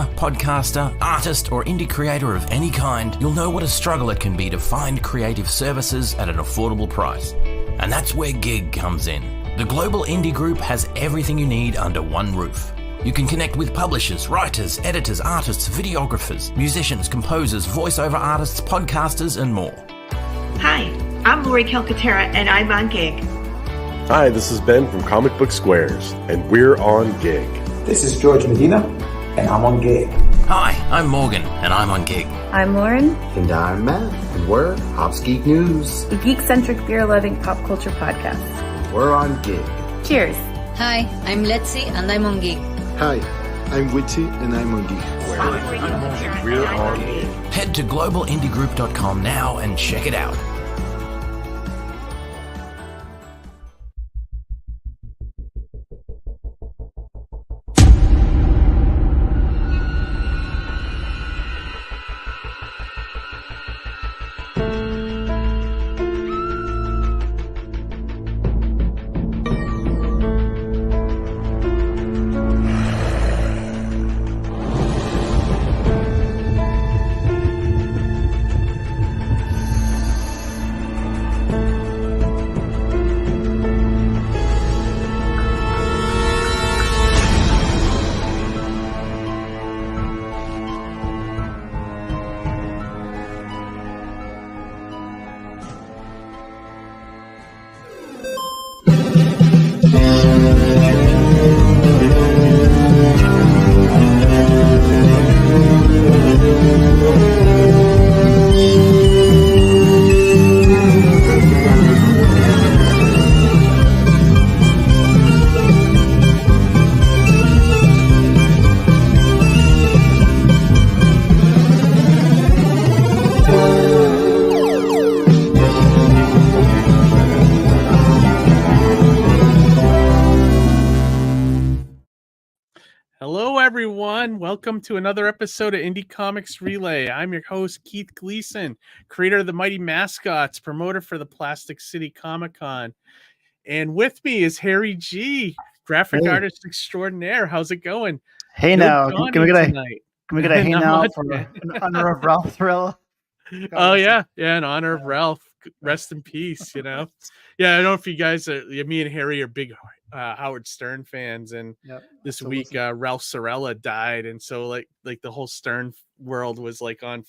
writer, podcaster, artist, or indie creator of any kind, you'll know what a struggle it can be to find creative services at an affordable price. And that's where Gig comes in. The global indie group has everything you need under one roof. You can connect with publishers, writers, editors, artists, videographers, musicians, composers, voiceover artists, podcasters, and more. Hi, I'm Lori Calcaterra, and I'm on Gig. Hi, this is Ben from Comic Book Squares, and we're on Gig. This is George Medina, and I'm on Gig. Hi, I'm Morgan, and I'm on Gig. I'm Lauren. And I'm Matt, and we're Hops Geek News, a geek-centric, beer-loving pop culture podcast. We're on Gig. Cheers. Hi, I'm Letzi, and I'm on Gig. Hi, I'm Witty, and I'm on Gig. We're on Gig. Head to globalindiegroup.com now and check it out. Welcome to another episode of Indie Comics Relay. I'm your host, Keith Gleason, creator of the Mighty Mascots, promoter for the Plastic City Comic Con. And with me is Harry G, graphic artist extraordinaire. How's it going? Hey now, can we get a hey now in honor of Ralph Thrilla? Oh yeah, in honor of Ralph. Rest in peace, you know. Yeah, I don't know if you guys me and Harry are big Howard Stern fans, and this week Ralph Sorella died, and so like the whole Stern world was like on,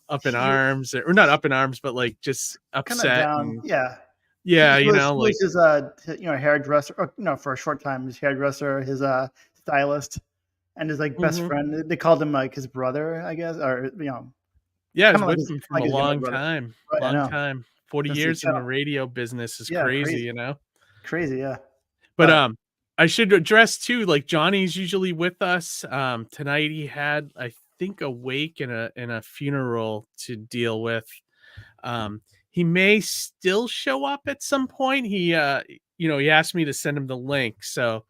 up in arms, or not up in arms, but like just upset. He was his hairdresser, for a short time, his hairdresser, his stylist, and his best friend. They called him like his brother, I guess, or yeah, it's with him for a long time. 40 years in the radio business is crazy, Crazy, yeah. But I should address too, like Johnny's usually with us. Tonight he had, I think, a wake and a funeral to deal with. He may still show up at some point. He he asked me to send him the link, so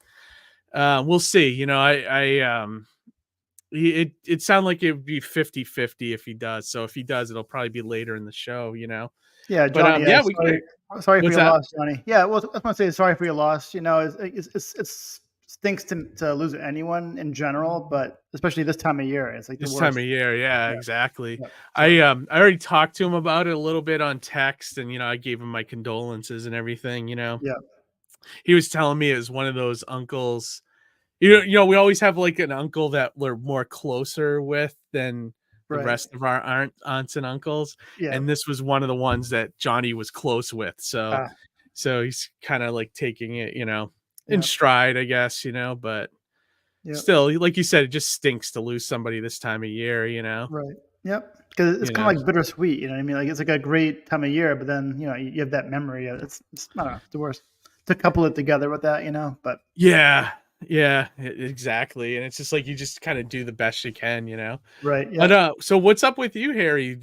we'll see. It sounded like it would be 50-50 if he does. So if he does, it'll probably be later in the show, Yeah, Johnny. Sorry for your loss, Johnny. Yeah, well, I was going to say sorry for your loss. It stinks to lose anyone in general, but especially this time of year. It's like this time of year. Yeah, exactly. Yeah. I already talked to him about it a little bit on text, and I gave him my condolences and everything. Yeah. He was telling me it was one of those uncles. We always have like an uncle that we're more closer with than the rest of our aunts and uncles. Yeah. And this was one of the ones that Johnny was close with. So he's kind of like taking it, in stride, I guess, but still, like you said, it just stinks to lose somebody this time of year, Right. Yep. Because it's kind of like bittersweet, you know what I mean? Like it's like a great time of year, but then, you have that memory. It's I don't know, the worst to couple it together with that, but yeah, exactly. And it's just like you just kind of do the best you can, Right. Yeah. But so what's up with you, Harry?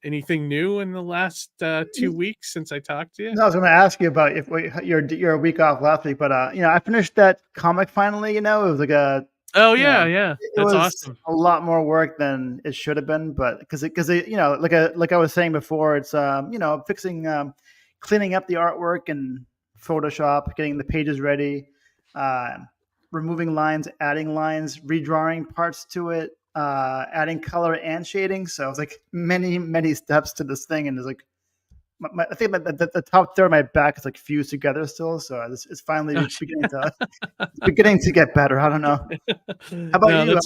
Anything new in the last 2 weeks since I talked to you? No, I was going to ask you about if you're a week off last week, but I finished that comic finally. It was like a that's awesome. A lot more work than it should have been, but because like I was saying before, it's fixing, cleaning up the artwork and Photoshop, getting the pages ready. removing lines, adding lines, redrawing parts to it, adding color and shading. So it's like many steps to this thing, and there's like I think the top third of my back is like fused together still. So it's finally beginning to get better. I don't know. How about you?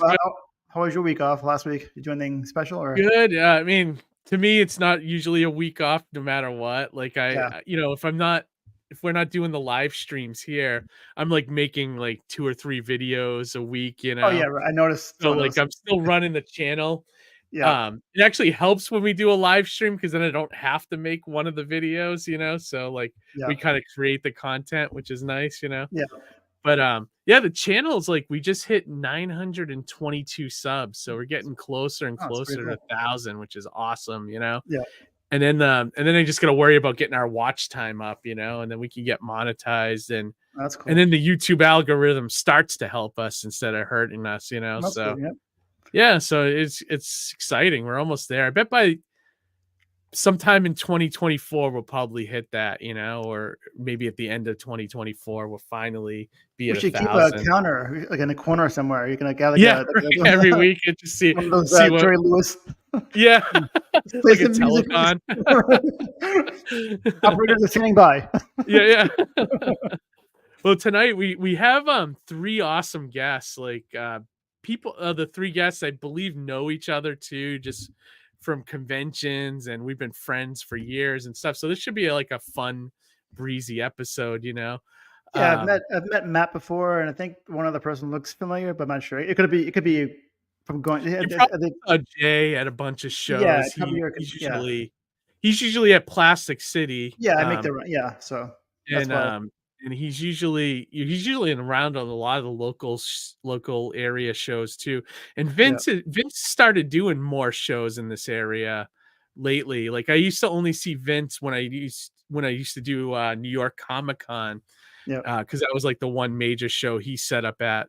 How was your week off last week? Did you do anything special or good? Yeah, I mean, to me, it's not usually a week off, no matter what. Like if we're not doing the live streams here, I'm like making like 2 or 3 videos a week. You know? Oh yeah, I noticed. So like I'm still running the channel. Yeah. It actually helps when we do a live stream because then I don't have to make one of the videos. You know, so like we kind of create the content, which is nice. You know. Yeah. But the channel's like we just hit 922 subs, so we're getting closer and closer to 1,000, which is awesome, you know. Yeah. And then I just gotta worry about getting our watch time up, you know, and then we can get monetized, and that's cool. And then the YouTube algorithm starts to help us instead of hurting us, you know. That's so good, so it's exciting. We're almost there. I bet by sometime in 2024 we'll probably hit that, you know, or maybe at the end of 2024 we'll finally be at 1,000. We should keep a counter like in a corner somewhere. You're gonna gather every week and just see what Jerry Lewis. Yeah. Like a telecon. Operators are standing by. Yeah. Well, tonight we have 3 awesome guests. Like people, the 3 guests I believe know each other too, just from conventions, and we've been friends for years and stuff. So this should be like a fun, breezy episode, you know. Yeah, I've met Matt before, and I think one other person looks familiar, but I'm not sure. It could be from going. Jay at a bunch of shows. Yeah, he's usually at Plastic City. Yeah, I make the so. And he's usually around on a lot of the local area shows too. And Vince started doing more shows in this area lately. Like I used to only see Vince when I used to do New York Comic-Con. Yeah. Because that was like the one major show he set up at.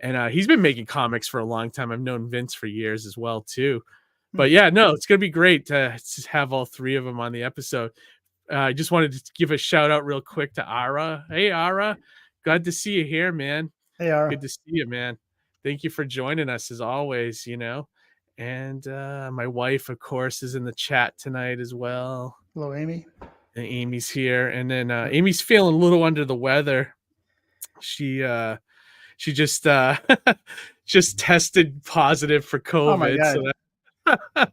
And he's been making comics for a long time. I've known Vince for years as well too. But yeah, no, it's gonna be great to have all 3 of them on the episode. I just wanted to give a shout out real quick to Ara. Hey, Ara. Glad to see you here, man. Hey, Ara. Good to see you, man. Thank you for joining us as always, you know. And my wife, of course, is in the chat tonight as well. Hello, Amy. And Amy's here. And then Amy's feeling a little under the weather. She just just tested positive for COVID. Oh my God. So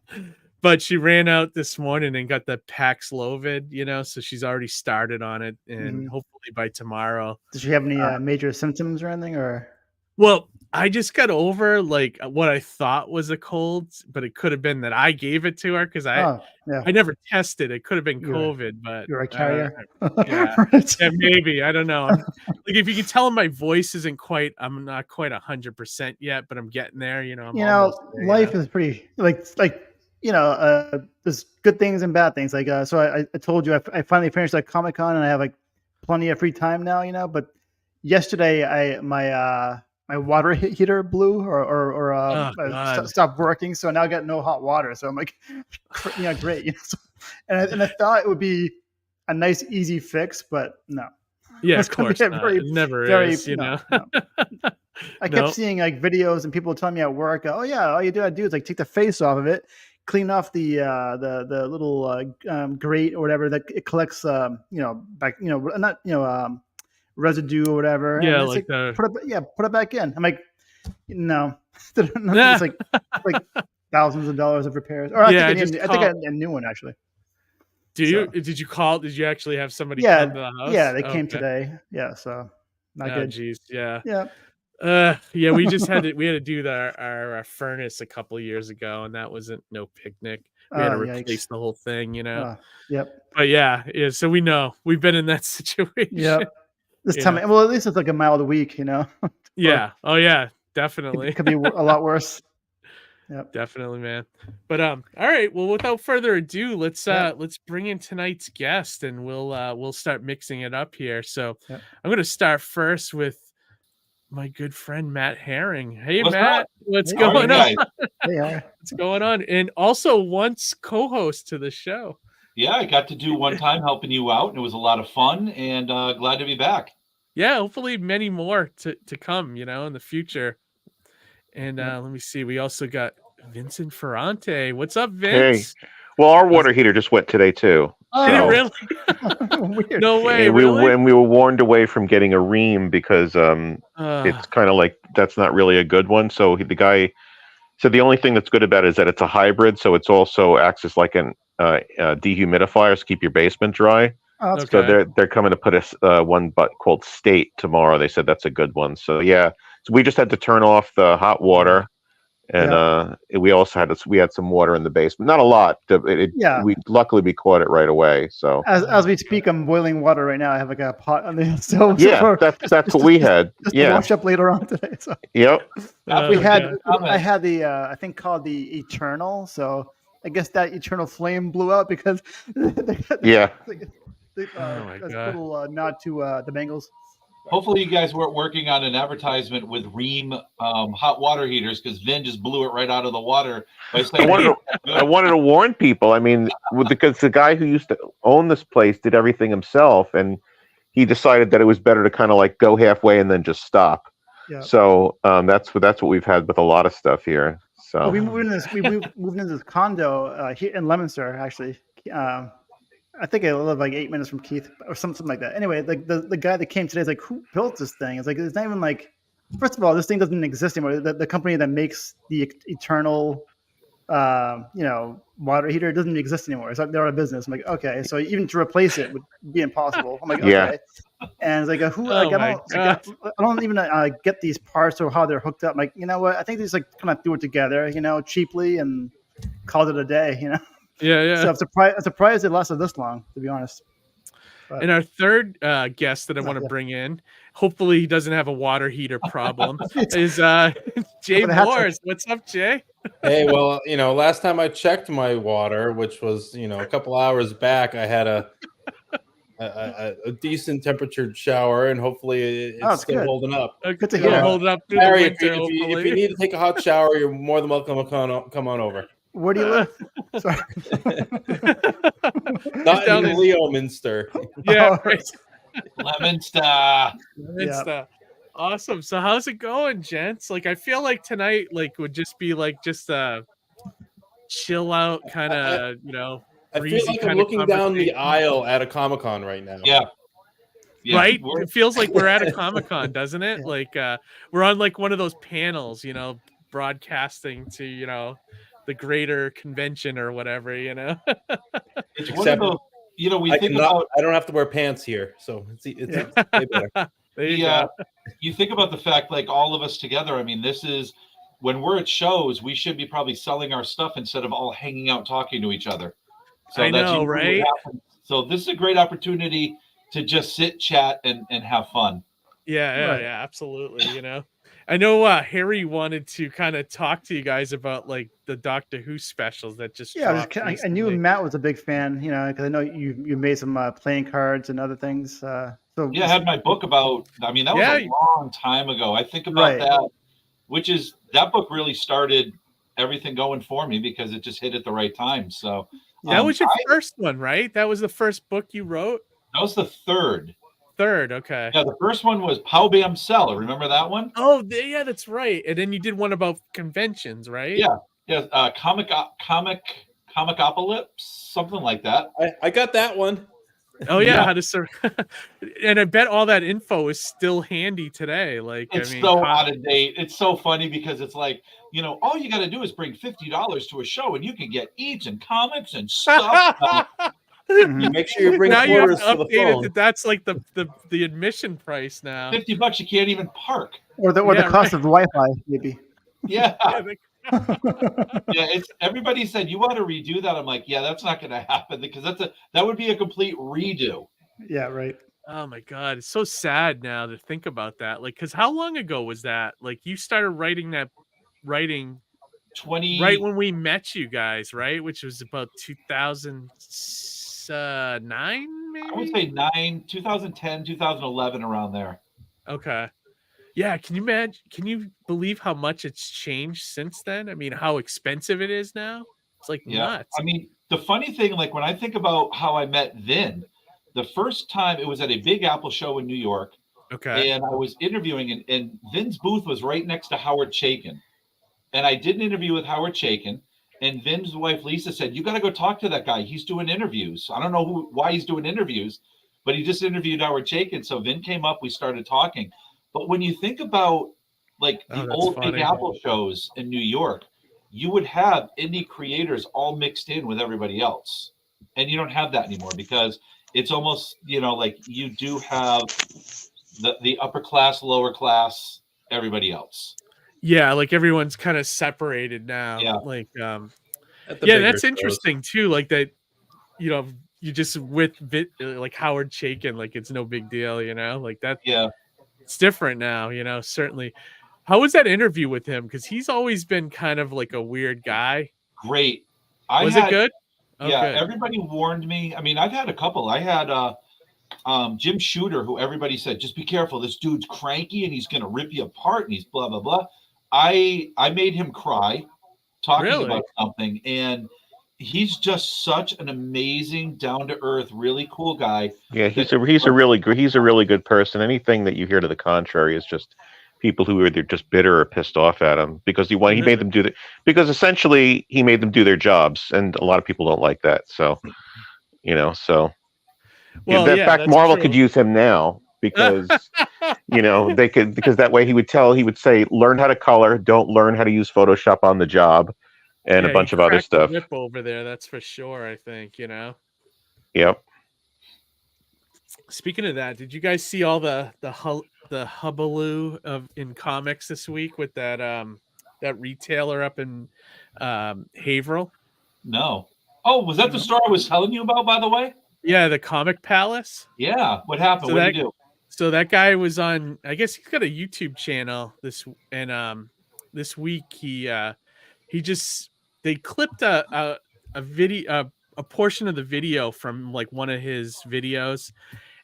but she ran out this morning and got the Paxlovid, you know, so she's already started on it, and hopefully by tomorrow. Does she have any major symptoms or anything, or? Well, I just got over like what I thought was a cold, but it could have been that I gave it to her because I never tested. It could have been COVID, but you're a carrier. Yeah, maybe. I don't know. Like if you can tell my voice isn't I'm not quite 100% yet, but I'm getting there. You know, life is pretty like. There's good things and bad things. Like, so I told you I finally finished like Comic-Con, and I have like plenty of free time now, you know. But yesterday, my water heater blew or stopped working, so now I got no hot water. So I'm like, great. You know? And I thought it would be a nice easy fix, but no. Yeah, of course not. It never is. You know. No. I kept seeing like videos and people telling me at work, "Oh yeah, all you gotta do is like take the face off of it, clean off the little grate or whatever that it collects, residue or whatever. Yeah, and like put it back in." I'm like, no, it's like thousands of dollars of repairs. Or I think a new one actually. Did you call? Did you actually have somebody come to the house? Yeah, they came today. Yeah, so not good. Geez, yeah. Yeah. We just had to do our furnace a couple of years ago, and that wasn't no picnic. We had to replace the whole thing, you know. Yep. But yeah, so we know we've been in that situation. Yep. This time, well, at least it's like a mild week, you know. Yeah. Oh yeah, definitely. It could be a lot worse. Yep. Definitely, man. But all right. Well, without further ado, let's bring in tonight's guest, and we'll start mixing it up here. So I'm going to start first with my good friend Matt Herring. Hey, Matt, what's going on? What's going on? And also once co-host to the show. Yeah, I got to do one time helping you out, and it was a lot of fun, and glad to be back. yeah, hopefully many more to come, in the future. And let me see. We also got Vincent Ferrante. What's up, Hey, Vince? well, our water heater just went today too. Did it So really? Weird. No way, and we really? we were warned away from getting a ream because it's kind of like that's not really a good one. So the guy said the only thing that's good about it is that it's a hybrid, so it's also acts as like an dehumidifier to keep your basement dry. Oh, So they're coming to put us one called State tomorrow. They said that's a good one. So yeah, so we just had to turn off the hot water, and we also had some water in the basement. Not a lot. We luckily caught it right away. So as we speak, I'm boiling water right now. I have like a pot on the stove. Yeah, that's what we had. Just to wash up later on today. So. Yep. I had the I think called the Eternal. So I guess that Eternal flame blew out because that's a little nod to the Bengals. Hopefully you guys weren't working on an advertisement with Ream hot water heaters because Vin just blew it right out of the water by saying, I wanted to warn people. I mean, because the guy who used to own this place did everything himself, and he decided that it was better to kind of like go halfway and then just stop. Yeah. So that's what we've had with a lot of stuff here. So we moved into this condo here in Leominster, actually. I think I live like 8 minutes from Keith or something like that. Anyway, the guy that came today is like, who built this thing? It's like, it's not even like, first of all, this thing doesn't exist anymore. The company that makes the Eternal, water heater doesn't exist anymore. It's like they're out of business. I'm like, okay, so even to replace it would be impossible. I'm like, okay. Yeah. And it's like, I don't even get these parts or how they're hooked up. I'm like, you know what? I think they just like kind of threw it together, cheaply and called it a day, Yeah. So I'm surprised it lasted this long, to be honest. But, and our third guest that I want to bring in, hopefully he doesn't have a water heater problem, is Jay Mooers. What's up, Jay? Hey, well, last time I checked my water, which was, a couple hours back, I had a decent temperature shower, and hopefully it's still holding up. Good to hear. Holding up through Harry, the winter, if you need to take a hot shower, you're more than welcome to come on over. Where do you live? Sorry. Not in Leominster. Yeah. Leominster. Yeah. Awesome. So how's it going, gents? Like, I feel like tonight, would just be just a chill out kind of, I feel like I'm looking down the aisle at a Comic-Con right now. Yeah. Right? It feels like we're at a Comic-Con, doesn't it? Yeah. Like, we're on one of those panels, broadcasting to, the greater convention or whatever, It's one of those, I don't have to wear pants here, so it's way better. You think about the fact, all of us together. I mean, this is when we're at shows, we should be probably selling our stuff instead of all hanging out talking to each other. So I know, right? So this is a great opportunity to just sit, chat, and have fun. Yeah, absolutely. I know Harry wanted to kind of talk to you guys about the Doctor Who specials that just dropped. I knew Matt was a big fan, because I know you made some playing cards and other things. I had my book about. I mean, that was a long time ago. I think about that, that book really started everything going for me because it just hit at the right time. So that was your first one, right? That was the first book you wrote. That was the third. Okay. Yeah, the first one was Pow Bam Cell. Remember that one? Oh, yeah, that's right. And then you did one about conventions, right? Yeah. Comicopolis, something like that. I got that one. Oh yeah, how to and I bet all that info is still handy today. It's so out of date. It's so funny because it's all you got to do is bring $50 to a show, and you can get eats and comics and stuff. You make sure you bring quarters to the phone. That's the admission price now. $50, you can't even park. Or the cost of Wi-Fi, maybe. Yeah. It's everybody said you want to redo that. I'm like, yeah, that's not going to happen because that would be a complete redo. Yeah, right. Oh my god, it's so sad now to think about that. Because how long ago was that? You started writing 20 right when we met you guys, right? Which was about 2009, maybe. I would say 2010, 2011, around there. Okay. Yeah, can you believe how much it's changed since then? I mean, how expensive it is now? It's nuts. I mean, the funny thing, when I think about how I met Vin, the first time it was at a Big Apple show in New York. Okay. And I was interviewing, and Vin's booth was right next to Howard Chaykin. And I did an interview with Howard Chaykin, and Vin's wife, Lisa, said, you got to go talk to that guy. He's doing interviews. I don't know why he's doing interviews, but he just interviewed Howard Chaykin. So Vin came up, we started talking. But when you think about like the old Big Apple shows in New York, you would have indie creators all mixed in with everybody else. And you don't have that anymore because it's almost, like you do have the upper class, lower class, everybody else. Yeah, like everyone's kind of separated now. Yeah. Like that's interesting too. Like that, you just with like Howard Chaykin, like it's no big deal, like that. Yeah. It's different now, certainly. How was that interview with him? Because he's always been kind of like a weird guy. Great. Was it good? Yeah, good. Everybody warned me. I mean, I've had a couple. I had Jim Shooter, who everybody said, just be careful. This dude's cranky and he's going to rip you apart and he's blah, blah, blah. I made him cry talking about something. And he's just such an amazing, down-to-earth, really cool guy. Yeah, he's a really good person. Anything that you hear to the contrary is just people who are either just bitter or pissed off at him because he made them because essentially he made them do their jobs, and a lot of people don't like that. So, well, in fact, Marvel could use him now because they could, because that way he would say, learn how to color, don't learn how to use Photoshop on the job, and a bunch of other stuff. Whip over there, that's for sure. I think Yep. Speaking of that, did you guys see all the hullabaloo in comics this week with that retailer up in Haverhill? No. Oh, was that the story I was telling you about, by the way? Yeah, the Comic Palace. Yeah. What happened? What did he do? So that guy was on, I guess he's got a YouTube channel this week they clipped a video, a portion of the video from like one of his videos,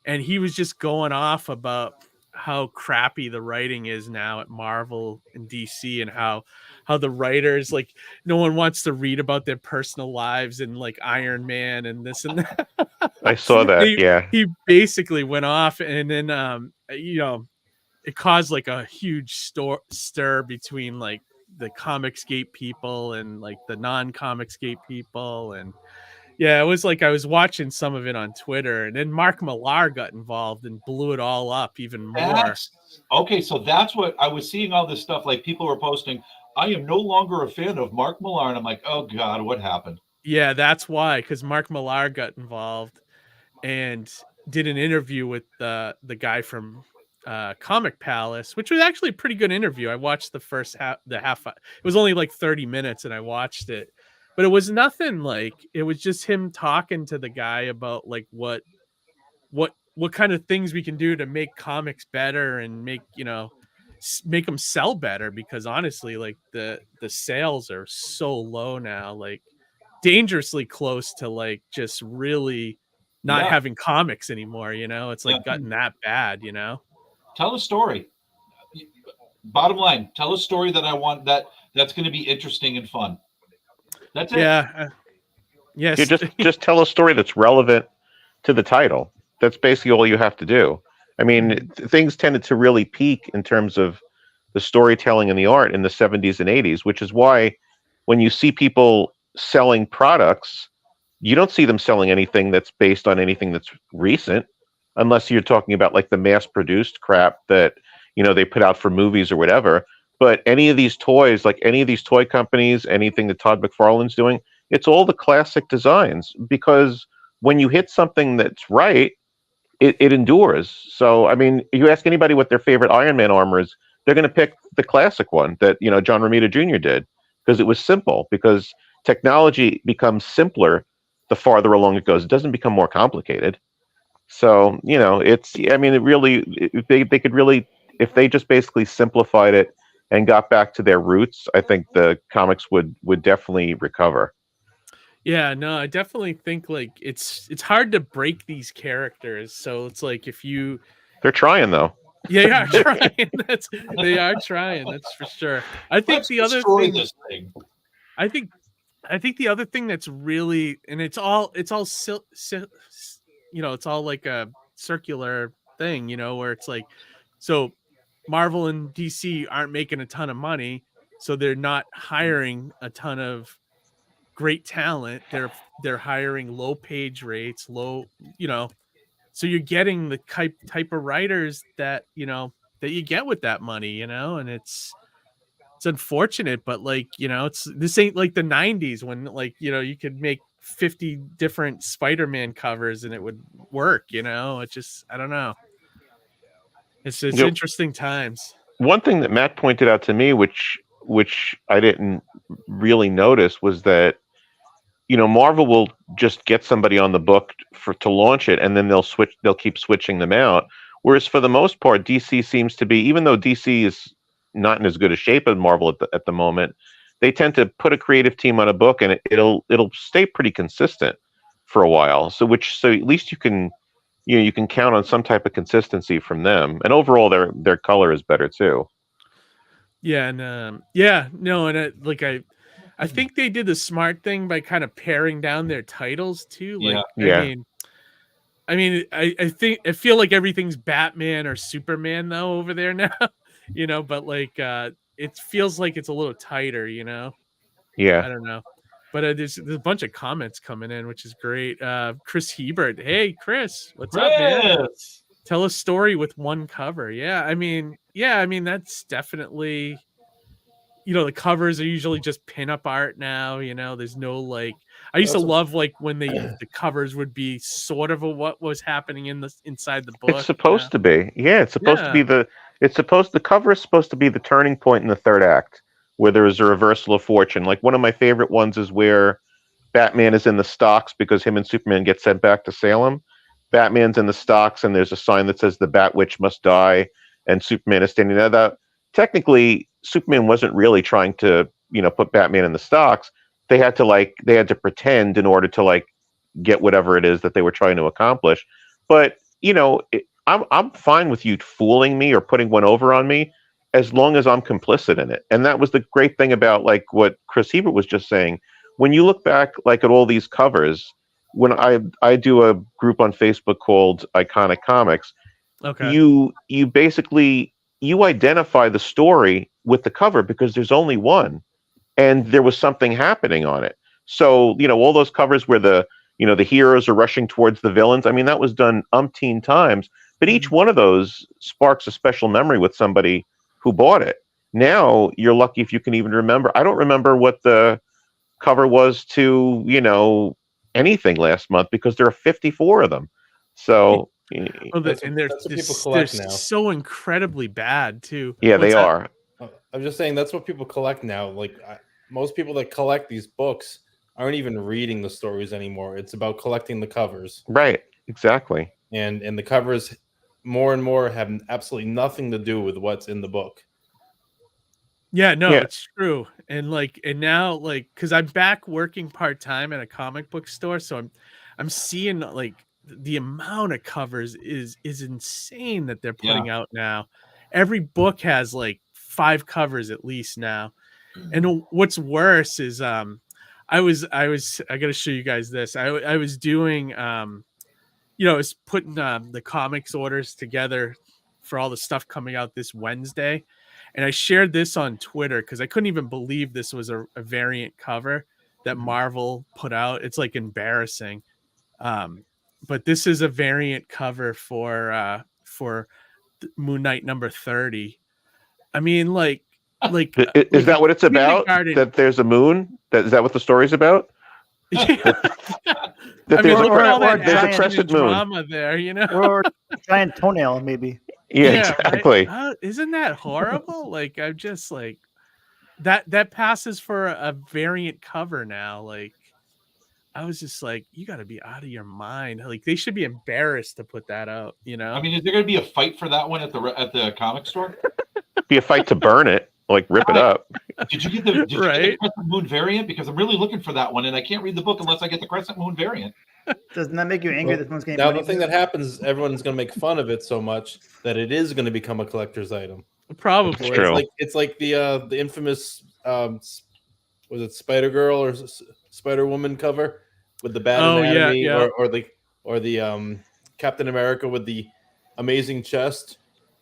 and he was just going off about how crappy the writing is now at Marvel and DC, and how the writers, like, no one wants to read about their personal lives and like Iron Man and this and that. I saw that. He basically went off, and then it caused like a huge stir between like the Comicsgate people and like the non-Comicsgate people. And it was like I was watching some of it on Twitter, and then Mark Millar got involved and blew it all up even more. Okay, so that's what I was seeing, all this stuff, like people were posting, I am no longer a fan of Mark Millar, and I'm like, oh god, what happened? Yeah, that's why, because Mark Millar got involved and did an interview with the guy from Comic Palace, which was actually a pretty good interview. I watched the first half. It was only like 30 minutes, and I watched it, but it was nothing like, it was just him talking to the guy about like what kind of things we can do to make comics better and make them sell better, because honestly, like the sales are so low now, like dangerously close to like just really not having comics anymore. It's like gotten that bad. Tell a story. Bottom line, tell a story that I want that's going to be interesting and fun. That's it. Yeah. Yes. You just tell a story that's relevant to the title. That's basically all you have to do. I mean, things tended to really peak in terms of the storytelling and the art in the 70s and 80s, which is why when you see people selling products, you don't see them selling anything that's based on anything that's recent, unless you're talking about like the mass-produced crap that they put out for movies or whatever. But any of these toys, like any of these toy companies, anything that Todd McFarlane's doing, it's all the classic designs, because when you hit something that's right, it endures. So, I mean, you ask anybody what their favorite Iron Man armor is, they're going to pick the classic one that, John Romita Jr. did, because it was simple, because technology becomes simpler the farther along it goes. It doesn't become more complicated. So, they could really, if they just basically simplified it and got back to their roots, I think the comics would definitely recover. Yeah, no, I definitely think like it's hard to break these characters. So it's like they're trying though. Yeah, they are trying. They are trying. That's for sure. I think the other thing. I think the other thing that's really, and it's all it's all like a circular thing, where it's like So Marvel and DC aren't making a ton of money, so they're not hiring a ton of great talent. They're hiring low page rates, low, so you're getting the type of writers that, that you get with that money, and it's unfortunate, but this ain't like the 90s when you could make 50 different Spider-Man covers and it would work, it just, I don't know. It's interesting times. One thing that Matt pointed out to me, which I didn't really notice, was that Marvel will just get somebody on the book to launch it, and then they'll keep switching them out. Whereas for the most part, DC seems to be, even though DC is not in as good a shape as Marvel at the moment, they tend to put a creative team on a book and it'll stay pretty consistent for a while. So at least you can count on some type of consistency from them, and overall their color is better too. Yeah, and I think they did the smart thing by kind of paring down their titles too. I feel like everything's Batman or Superman though over there now, but it feels like it's a little tighter, Yeah. I don't know. But there's a bunch of comments coming in, which is great. Chris Hebert. Hey, Chris, what's up, man? Tell a story with one cover. Yeah, I mean, that's definitely, the covers are usually just pinup art now. There's no I used to love when the covers would be sort of what was happening inside the book. It's supposed to be. Yeah, it's supposed to be the cover is supposed to be the turning point in the third act, where there is a reversal of fortune. Like one of my favorite ones is where Batman is in the stocks because him and Superman get sent back to Salem. Batman's in the stocks and there's a sign that says the Bat Witch must die, and Superman is standing there. Technically, Superman wasn't really trying to, put Batman in the stocks. They had to pretend in order to get whatever it is that they were trying to accomplish. But, I'm fine with you fooling me or putting one over on me, as long as I'm complicit in it. And that was the great thing about what Chris Hebert was just saying. When you look back at all these covers, when I do a group on Facebook called Iconic Comics, okay, you basically identify the story with the cover because there's only one, and there was something happening on it. So all those covers where the heroes are rushing towards the villains. I mean, that was done umpteen times, but each one of those sparks a special memory with somebody who bought it. Now you're lucky if you can even remember. I don't remember what the cover was to, anything last month because there are 54 of them. So they're so incredibly bad too. Yeah, they are. I'm just saying that's what people collect now. Most people that collect these books aren't even reading the stories anymore. It's about collecting the covers. Right. Exactly. And the covers more and more have absolutely nothing to do with what's in the book. Yeah, no, it's true. And now because I'm back working part-time at a comic book store, so I'm seeing the amount of covers is insane that they're putting out now. Every book has 5 covers at least now. And what's worse is I gotta show you guys this. I was doing I was putting the comics orders together for all the stuff coming out this Wednesday. And I shared this on Twitter because I couldn't even believe this was a variant cover that Marvel put out. It's embarrassing. But this is a variant cover for Moon Knight number 30. I mean, is that what it's about? That there's a moon? Is that what the story's about? That there's a crescent moon. Drama there, or a giant toenail, maybe. Yeah, exactly. Right? Isn't that horrible? I'm just that passes for a variant cover now. I was just you got to be out of your mind. They should be embarrassed to put that out. I mean, is there going to be a fight for that one at the comic store? Be a fight to burn it, rip it up. Did you get the Crescent Moon variant? Because I'm really looking for that one, and I can't read the book unless I get the Crescent Moon variant. Doesn't that make you angry that one's getting now? The thing that happens is everyone's going to make fun of it so much that it is going to become a collector's item. Probably. It's like the infamous was it Spider Girl or Spider Woman cover with the bad anatomy, or the Captain America with the amazing chest.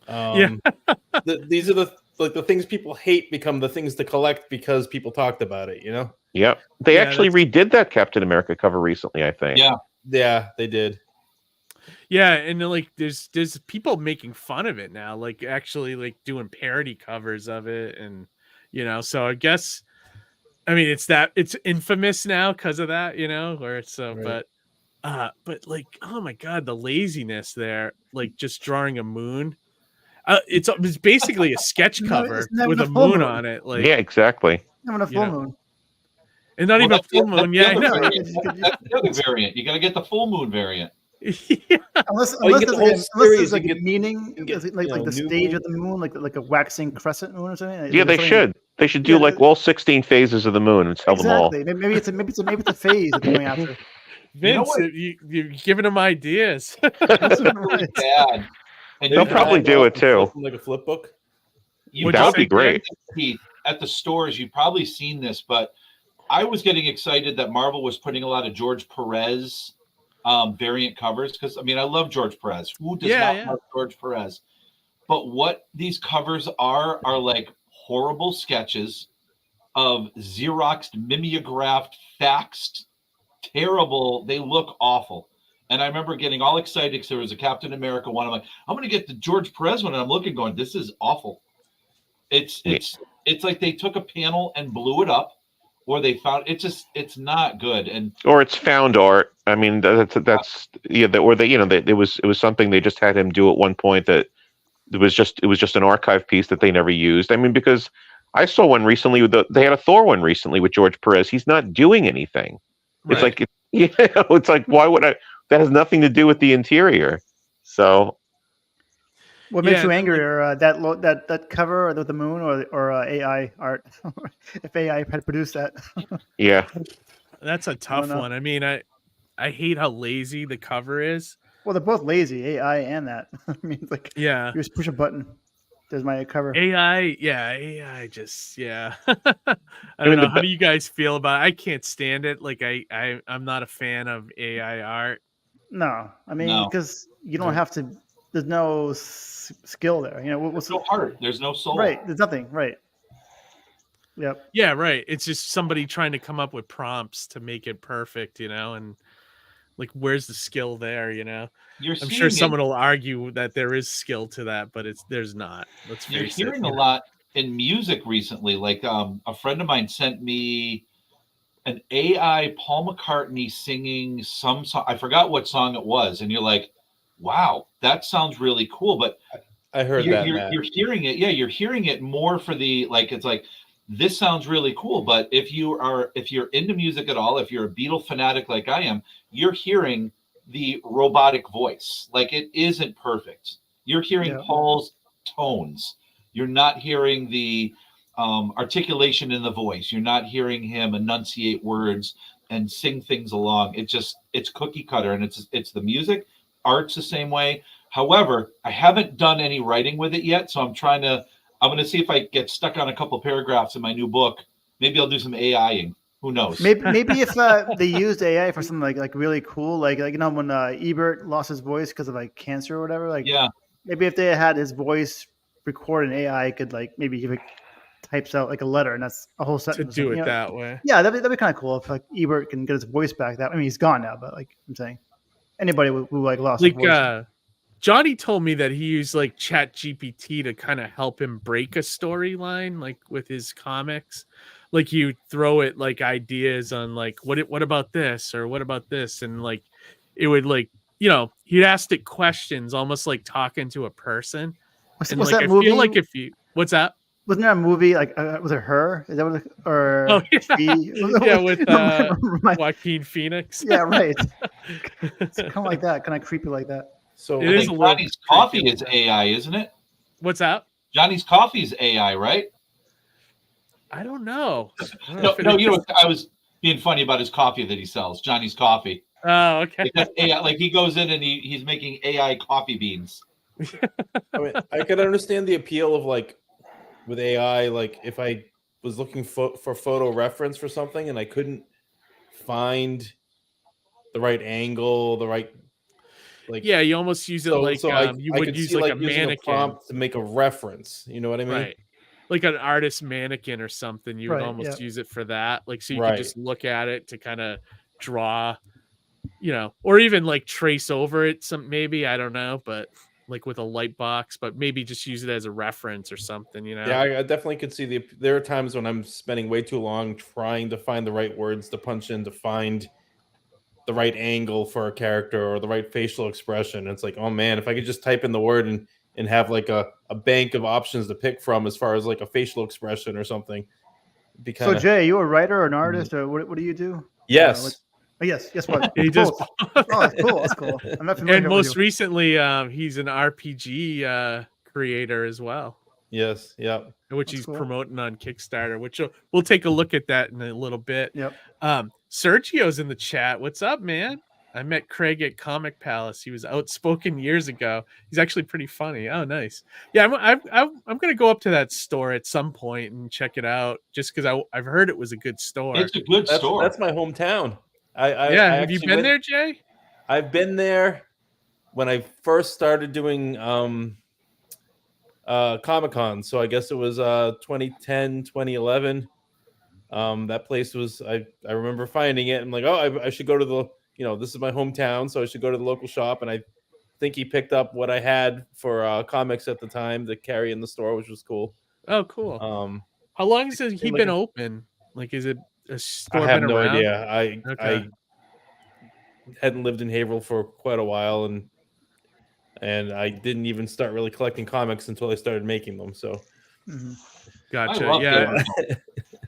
These are the things people hate become the things to collect because people talked about it, you know? Yep. They actually redid that Captain America cover recently, I think. Yeah, they did. Yeah, and like there's people making fun of it now, like actually like doing parody covers of it, and so I guess it's infamous now because of that, where it's right. But like, oh my god, the laziness there, like just drawing a moon. It's basically a sketch cover with a moon on it. Like, yeah, exactly. Having a full moon. And not even a full moon. Yeah, that's the other variant. You got to get the full moon variant. Yeah. Unless there's like a meaning, like the stage of the moon, like a waxing crescent moon or something. Yeah, they should. They should do like all 16 phases of the moon and tell them all. Maybe it's a phase that they're going after. Vince, you're giving them ideas. That's really bad. And they'll probably do it too. Like a flip book. That would be great. At the stores, you've probably seen this, but I was getting excited that Marvel was putting a lot of George Perez variant covers because I love George Perez. Who does not love George Perez? But what these covers are like horrible sketches of Xeroxed, mimeographed, faxed, terrible. They look awful. And I remember getting all excited because there was a Captain America one. I'm like, I'm going to get the George Perez one, and I'm looking, going, this is awful. It's like they took a panel and blew it up, or they found it's not good, or it's found art. I mean, that's it was something they just had him do at one point that it was just an archive piece that they never used. I mean, because I saw one recently they had a Thor one recently with George Perez. He's not doing anything. It's like it's like why would I? That has nothing to do with the interior. So, what makes you angrier, that cover with the moon, or AI art? If AI had produced that, yeah, that's a tough one. I mean, I hate how lazy the cover is. Well, they're both lazy, AI and that. I mean, it's like you just push a button. There's my cover. AI just I don't know. How do you guys feel about it? I can't stand it. Like I'm not a fan of AI art. No, I mean, because you don't have to. There's no skill there. What's no heart? There's no soul. Right. There's nothing. Right. Yep. Yeah. Right. It's just somebody trying to come up with prompts to make it perfect. And like, where's the skill there? I'm sure someone will argue that there is skill to that, but there's not. Let's face it. You're hearing a lot in music recently. Like a friend of mine sent me an AI Paul McCartney singing some song. I forgot what song it was, and you're like, "Wow, that sounds really cool." But I heard you're hearing it. Yeah, you're hearing it more for the like. It's like this sounds really cool. But if you're into music at all, if you're a Beatle fanatic like I am, you're hearing the robotic voice. Like it isn't perfect. You're hearing Paul's tones. You're not hearing the articulation in the voice. You're not hearing him enunciate words and sing things along. It's cookie cutter, and it's the music. Art's the same way. However, I haven't done any writing with it yet, so I'm going to see if I get stuck on a couple paragraphs in my new book. Maybe I'll do some AIing. Who knows? Maybe if they used AI for something like really cool, like when Ebert lost his voice because of like cancer or whatever. Maybe if they had his voice recorded in AI, could like maybe if it types out like a letter and that's a whole sentence. To do it that way. Yeah, that'd be kind of cool if like Ebert can get his voice back. He's gone now, but like I'm saying, anybody who like lost his voice. Johnny told me that he used like Chat GPT to kind of help him break a storyline, like with his comics. Like you throw it like ideas on like what about this or what about this, and like it would like he'd ask it questions almost like talking to a person. What's that movie? Feel like what's that? Wasn't there a movie like was it Her? Is that what? Or with Joaquin Phoenix. Yeah, right. It's kind of like that, kind of creepy like that. So I think Johnny's Coffee is AI, isn't it? What's that? Johnny's Coffee is AI, right? I don't know. No. I was being funny about his coffee that he sells, Johnny's Coffee. Oh, okay. Because AI, like he goes in and he's making AI coffee beans. I mean, I could understand the appeal of like with AI, like if I was looking for photo reference for something and I couldn't find the right angle, the right Like, yeah, you almost use it like you would use like a mannequin. A prompt to make a reference. You know what I mean? Right. Like an artist mannequin or something. You would almost use it for that. Like, so you could just look at it to kind of draw, or even like trace over it maybe, I don't know, but like with a light box, but maybe just use it as a reference or something, Yeah, I definitely could see there are times when I'm spending way too long trying to find the right words to punch in to find the right angle for a character or the right facial expression. It's like, oh man, if I could just type in the word and have like a bank of options to pick from as far as like a facial expression or something. So Jay, are you a writer or an artist, or what do you do? Yes. Yes. What? He does. Oh, that's cool. That's cool. I'm not familiar. And most recently, he's an RPG creator as well. Yes. Yeah. Which he's promoting on Kickstarter. Which we'll take a look at that in a little bit. Yep. Sergio's in the chat. What's up, man? I met Craig at Comic Palace. He was outspoken years ago. He's actually pretty funny. Oh, nice. Yeah, I'm gonna go up to that store at some point and check it out, just because I've heard it was a good store. It's a good store. That's my hometown. Have you been there, Jay? I've been there when I first started doing Comic-Con. So I guess it was 2010, 2011. That place was, I remember finding it. I'm like, oh, I should go to the, this is my hometown, so I should go to the local shop. And I think he picked up what I had for comics at the time to carry in the store, which was cool. Oh, cool. How long has he been open? Like, is it a store? I have no idea. I hadn't lived in Haverhill for quite a while, and I didn't even start really collecting comics until I started making them. So, Gotcha. Yeah,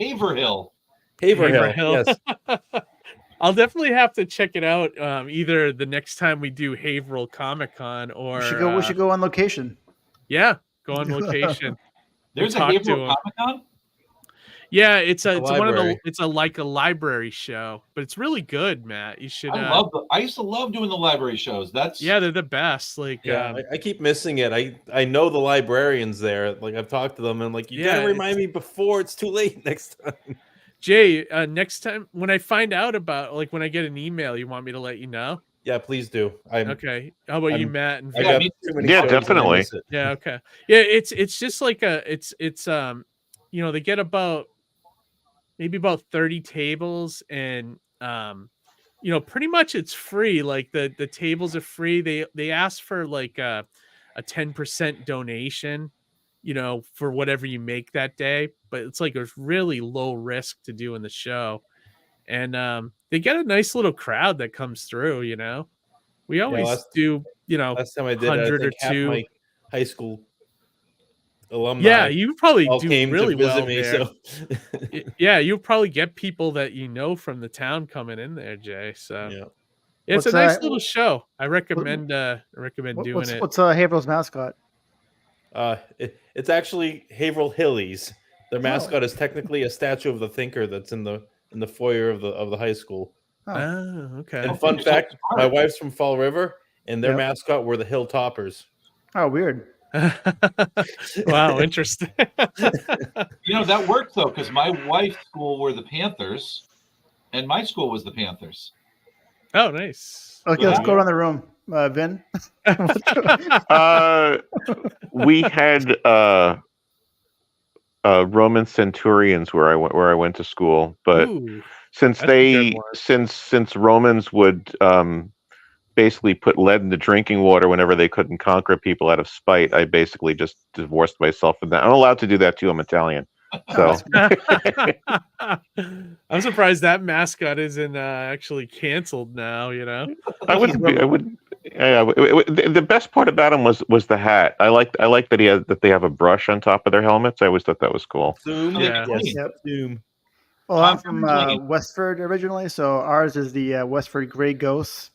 Haverhill. Yes. I'll definitely have to check it out. Either the next time we do Haverhill Comic Con, or we should go on location. Yeah, go on location. There's a Haverhill Comic Con. Yeah, it's like a library show, but it's really good, Matt. You should. I used to love doing the library shows. They're the best. Like, I keep missing it. I know the librarians there. Like, I've talked to them, and like, you gotta remind me before it's too late next time. Jay, next time when I find out about, like, when I get an email, you want me to let you know? Yeah, please do. Okay. How about you, Matt? And definitely. Yeah. Okay. Yeah, it's just like it's they get about 30 tables, and pretty much it's free. Like the tables are free. They ask for like a 10% donation, for whatever you make that day, but it's like a really low risk to do in the show. And they get a nice little crowd that comes through, We always do, last time I did 100 or two. My high school alumni. Yeah, you probably do really well me, there. So. Yeah, you'll probably get people that from the town coming in there, Jay. So it's a nice little show. I recommend doing it. What's Haverhill's mascot? It's actually Haverhill Hillies. Their mascot is technically a statue of the thinker that's in the foyer of the high school. Oh, okay. And fun fact, my wife's from Fall River, and their mascot were the Hilltoppers. Oh, weird. Wow, interesting. That worked though, because my wife's school were the Panthers, and my school was the Panthers. Oh, nice. Okay, let's go around the room. Vin? We had Roman centurions where I went to school, but since Romans would basically put lead in the drinking water whenever they couldn't conquer people out of spite, I basically just divorced myself from that. I'm allowed to do that too. I'm Italian. So I'm surprised that mascot isn't actually canceled now, I wouldn't be. I would. Yeah, the best part about him was the hat. I like that they have a brush on top of their helmets. I always thought that was cool. Zoom. Yeah. Zoom. Well, I'm from Westford originally, so ours is the Westford Grey Ghosts.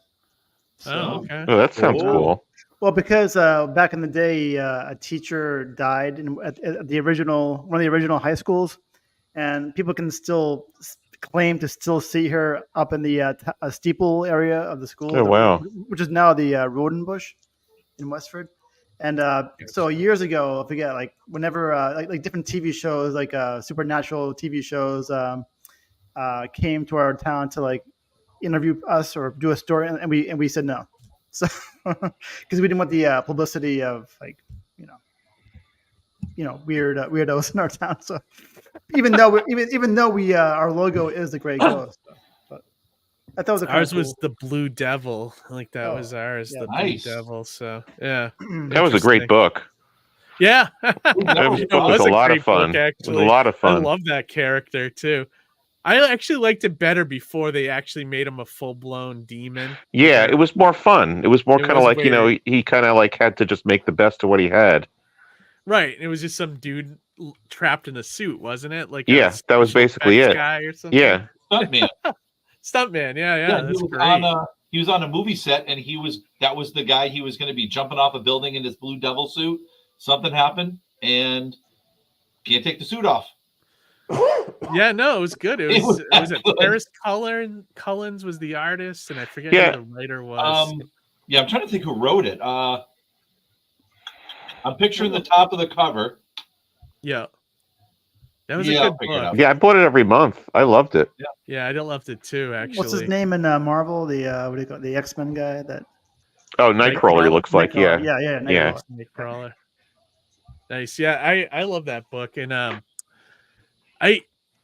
So, okay. Oh, that sounds cool. Well, because back in the day, a teacher died at one of the original high schools, and people can still claim to still see her up in the steeple area of the school. Oh, wow. Which is now the Rodenbush in Westford. And so years ago, I forget, like whenever like different TV shows, like supernatural TV shows, came to our town to like interview us or do a story, and we said no. So because we didn't want the publicity of like weirdos in our town. So even though we our logo is the gray ghost, but I thought it was ours was the Blue Devil. Like that was ours, the nice. Blue Devil. So yeah, that was a great book. Yeah, that book was a lot of fun. It was a lot of fun. I love that character too. I actually liked it better before they actually made him a full-blown demon. Yeah, it was more fun. It was more kind of like weird. He kind of like had to just make the best of what he had. Right, it was just some dude trapped in a suit, wasn't it? Like that was basically it. Guy or something. Yeah, Stuntman. Yeah. He was on a movie set, and that was the guy he was going to be jumping off a building in his Blue Devil suit. Something happened, and can't take the suit off. Yeah, no, it was good. It was Paris Cullins was the artist, and I forget who the writer was. I'm trying to think who wrote it. I'm picturing the top of the cover. Yeah. That was a good book. Yeah, I bought it every month. I loved it. Yeah, I loved it too, actually. What's his name in Marvel? The what do you call it? The X-Men guy that Nightcrawler, he looks like. Yeah, Nightcrawler. Nightcrawler. Nice. Yeah, I love that book. And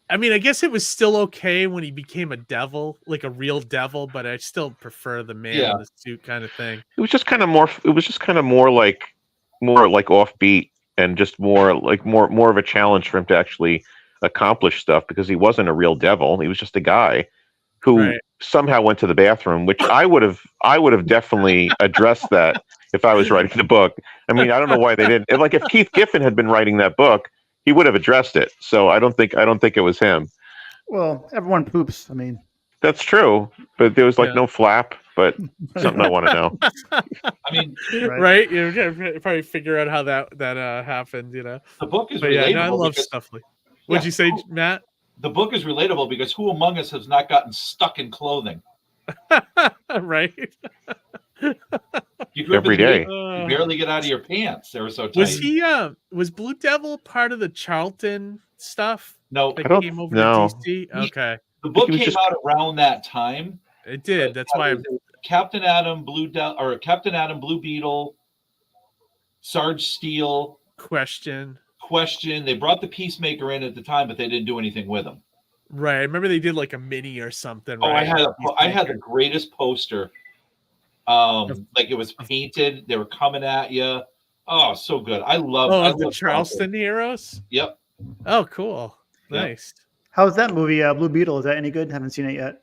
I mean, I guess it was still okay when he became a devil, like a real devil, but I still prefer the man in the suit kind of thing. It was just kind of more like offbeat and just more of a challenge for him to actually accomplish stuff, because he wasn't a real devil. He was just a guy who somehow went to the bathroom, which I would have definitely addressed that if I was writing the book. I mean, I don't know why they didn't. Like if Keith Giffen had been writing that book, he would have addressed it. So I don't think it was him. Well, everyone poops. I mean, that's true, but there was no flap. But something I want to know. I mean, right? You gotta probably figure out how that happened. The book is relatable. Yeah, I love stuff like. What'd you say, Matt? The book is relatable because who among us has not gotten stuck in clothing? Right. Every day. You barely get out of your pants. They were so tight. Was he? Was Blue Devil part of the Charlton stuff? No, that came over to DC. Okay. The book came out around that time. It did. That's why Captain Atom, Blue Beetle, Sarge Steel. Question. They brought the Peacemaker in at the time, but they didn't do anything with him. Right. I remember they did like a mini or something. Oh, right? I had the greatest poster. Like it was painted. They were coming at you. Oh, so good. I love the Charleston Heroes. Yep. Oh, cool. Nice. How's that movie, Blue Beetle? Is that any good? Haven't seen it yet.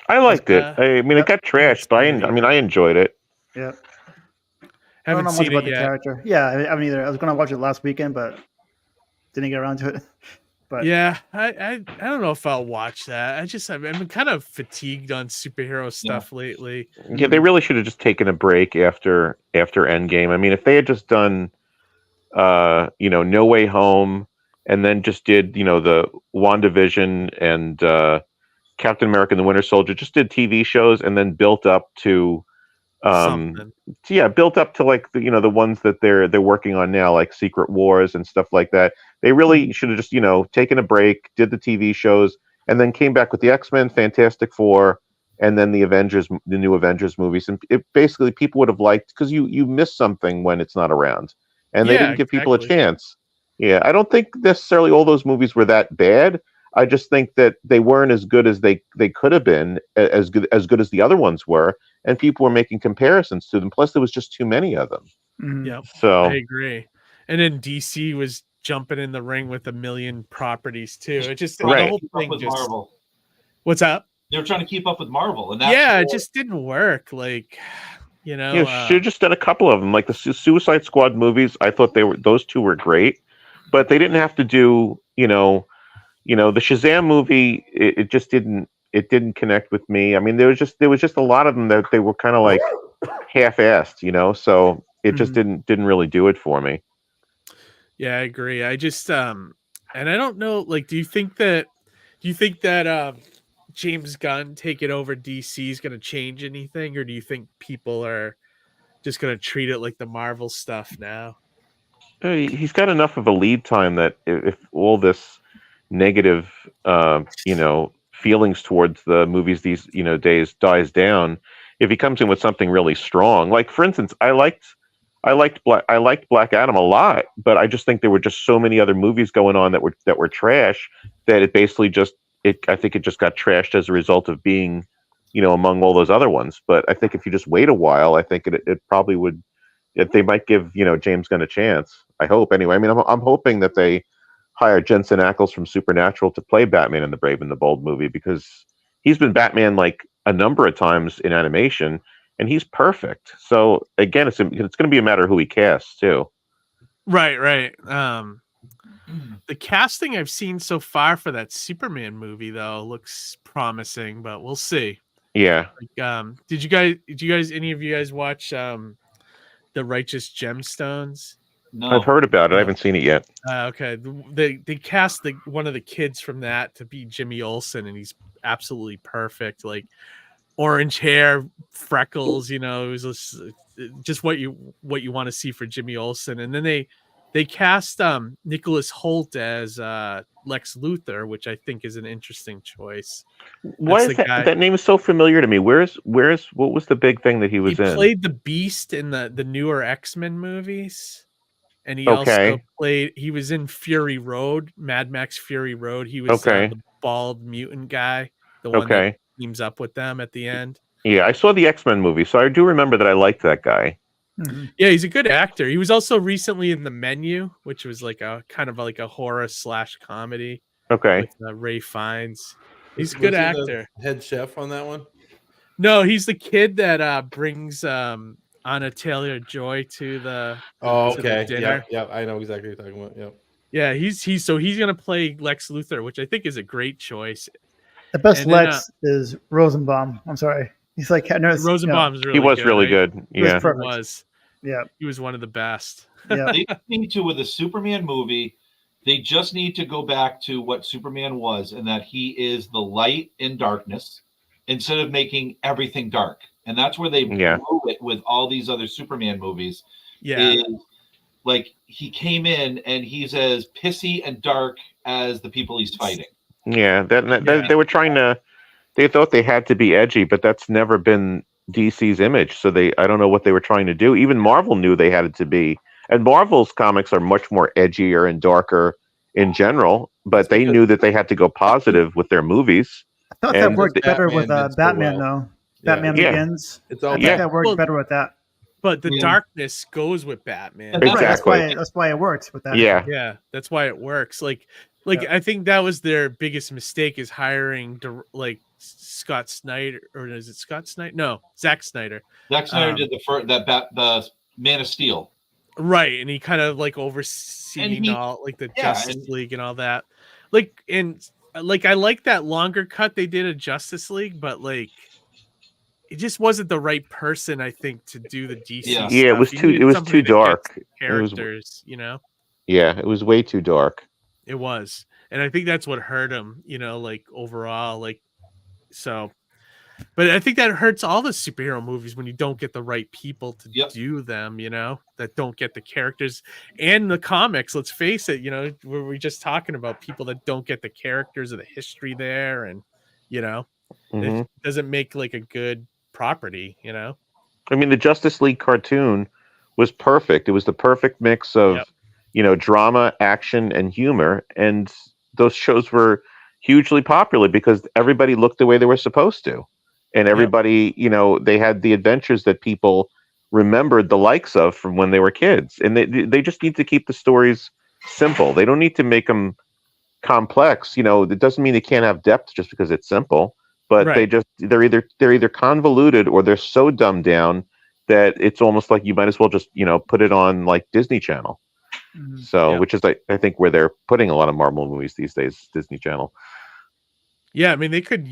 I liked it. I mean, it got trashed, but I enjoyed it. Yeah. I don't know much about the character. Yeah, I haven't either. I was going to watch it last weekend, but didn't get around to it. But yeah, I don't know if I'll watch that. I've been kind of fatigued on superhero stuff lately. Yeah, they really should have just taken a break after Endgame. I mean, if they had just done, No Way Home, and then just did, the WandaVision and Captain America and the Winter Soldier, just did TV shows and then built up to, built up to like the ones that they're working on now, like Secret Wars and stuff like that. They really should have just taken a break, did the TV shows, and then came back with the X-Men, Fantastic Four, and then the new Avengers movies. And it basically people would have liked, because you miss something when it's not around, and they didn't give people a chance. Yeah, I don't think necessarily all those movies were that bad. I just think that they weren't as good as they could have been, as good as the other ones were, and people were making comparisons to them. Plus, there was just too many of them. Yep. So I agree. And then DC was jumping in the ring with a million properties too. It just the whole thing with just. Marvel. What's up? They were trying to keep up with Marvel, and it just didn't work. Like, should have just done a couple of them, like the Suicide Squad movies. I thought those two were great, but they didn't have to do the Shazam movie. It just didn't connect with me. I mean, there was just a lot of them that they were kind of like half-assed, so it just didn't really do it for me. Yeah, I agree. I just and I don't know, like, do you think that James Gunn taking over DC is going to change anything, or do you think people are just going to treat it like the Marvel stuff now? He's got enough of a lead time that if all this negative feelings towards the movies these days dies down, if he comes in with something really strong, like for instance, I liked Black Adam a lot, but I just think there were just so many other movies going on that were trash that it basically I think it just got trashed as a result of being, among all those other ones. But I think if you just wait a while, I think it probably would. They might give James Gunn a chance. I hope anyway. I mean, I'm hoping that they hire Jensen Ackles from Supernatural to play Batman in the Brave and the Bold movie, because he's been Batman like a number of times in animation, and he's perfect. So again, it's going to be a matter of who he casts too. Right. The casting I've seen so far for that Superman movie though looks promising, but we'll see. Yeah. Did any of you guys watch The Righteous Gemstones? No, I've heard about it. I haven't seen it yet. Okay, they cast one of the kids from that to be Jimmy Olsen, and he's absolutely perfect. Like orange hair, freckles. It was just what you want to see for Jimmy Olsen. And then they cast Nicholas Hoult as Lex Luthor, which I think is an interesting choice. Why is that name is so familiar to me? Where's what was the big thing that he was in? He played the Beast in the newer X-Men movies. And he also he was in Fury Road, Mad Max Fury Road. He was the bald mutant guy, the one that teams up with them at the end. Yeah, I saw the X-Men movie, so I do remember that I liked that guy. Mm-hmm. Yeah, he's a good actor. He was also recently in The Menu, which was like a kind of like a horror / comedy. Okay. With Ray Fiennes. He's a good actor. Head chef on that one? No, he's the kid that brings Anna Taylor-Joy to the dinner. Yeah, I know exactly what you're talking about. Yep. Yeah, he's gonna play Lex Luthor, which I think is a great choice. The best Lex is Rosenbaum. I'm sorry, he's like Rosenbaum's really. He was good, really right? good. Yeah, he was. Yeah, he was one of the best. Yeah, they need to with a Superman movie. They just need to go back to what Superman was, and that he is the light in darkness, instead of making everything dark. And that's where they blew it with all these other Superman movies. Yeah. Like he came in and he's as pissy and dark as the people he's fighting. Yeah. They were trying to, they thought they had to be edgy, but that's never been DC's image. So I don't know what they were trying to do. Even Marvel knew they had it to be. And Marvel's comics are much more edgier and darker in general, but they knew that they had to go positive with their movies. I thought that worked better with Batman though. Batman Begins. It's all I think that worked better with that. But the darkness goes with Batman. Exactly. That's why it works with that. Yeah, that's why it works. Like I think that was their biggest mistake, is hiring Scott Snyder, or is it Scott Snyder? No, Zack Snyder. Zack Snyder did the Man of Steel. Right, and he kind of overseeing all the Justice League and all that. I like that longer cut they did of Justice League, but it just wasn't the right person, I think, to do the DC. Yeah, stuff. it was too dark. Characters, Yeah, it was way too dark. It was, and I think that's what hurt him. Overall, so. But I think that hurts all the superhero movies when you don't get the right people to do them. That don't get the characters and the comics. Let's face it. We're just talking about people that don't get the characters or the history there, and it doesn't make a good property. I mean, the Justice League cartoon was perfect. It was the perfect mix of drama, action, and humor, and those shows were hugely popular because everybody looked the way they were supposed to. And everybody, they had the adventures that people remembered the likes of from when they were kids. And they just need to keep the stories simple. They don't need to make them complex. It doesn't mean they can't have depth just because it's simple. But they're either convoluted or they're so dumbed down that it's almost like you might as well just put it on Disney Channel. So which is I think where they're putting a lot of Marvel movies these days, Disney Channel. Yeah, I mean, they could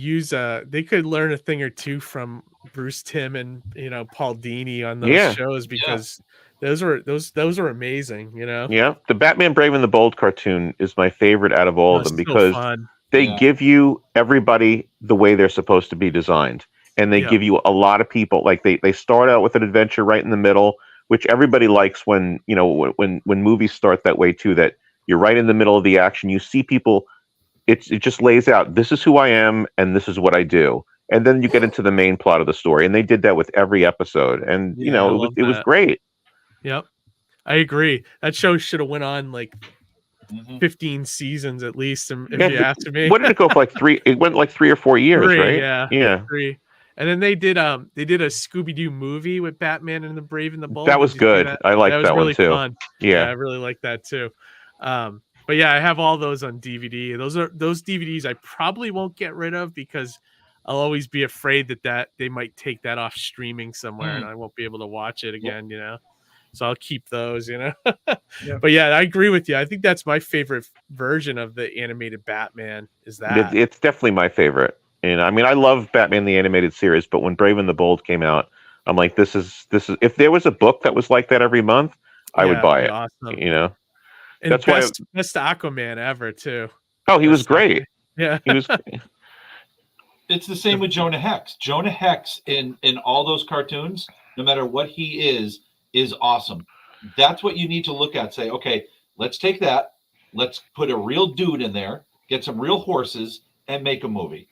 learn a thing or two from Bruce Timm and Paul Dini on those shows, because those were amazing. Yeah, the Batman Brave and the Bold cartoon is my favorite out of all of them, because they give you everybody the way they're supposed to be designed, and they give you a lot of people. They start out with an adventure right in the middle, which everybody likes when movies start that way too. That you're right in the middle of the action. You see people. It just lays out, this is who I am and this is what I do. and then you get into the main plot of the story, and they did that with every episode, and you know it was great. Yep, I agree. That show should have went on like 15 seasons at least. If you ask me, what did it go for? Like 3? It went like 3 or 4 years, right? Yeah. 3. And then they did a Scooby-Doo movie with Batman and the Brave and the Bold. That was good. I liked that really one too. Fun. Yeah, I really like that too. But yeah, I have all those on DVD. Those DVDs I probably won't get rid of because I'll always be afraid that they might take that off streaming somewhere and I won't be able to watch it again, you know. So I'll keep those, you know. But yeah, I agree with you. I think that's my favorite version of the animated Batman. Is that it's definitely my favorite. And I mean, I love Batman the Animated Series, but when Brave and the Bold came out, I'm like, this is. If there was a book that was like that every month, I would buy it. Awesome. You know, and that's best Aquaman ever too. Oh, he was great. Yeah, he was. It's the same with Jonah Hex. Jonah Hex in all those cartoons, no matter what he is awesome. That's what you need to look at. Say, okay, let's take that. Let's put a real dude in there, get some real horses, and make a movie.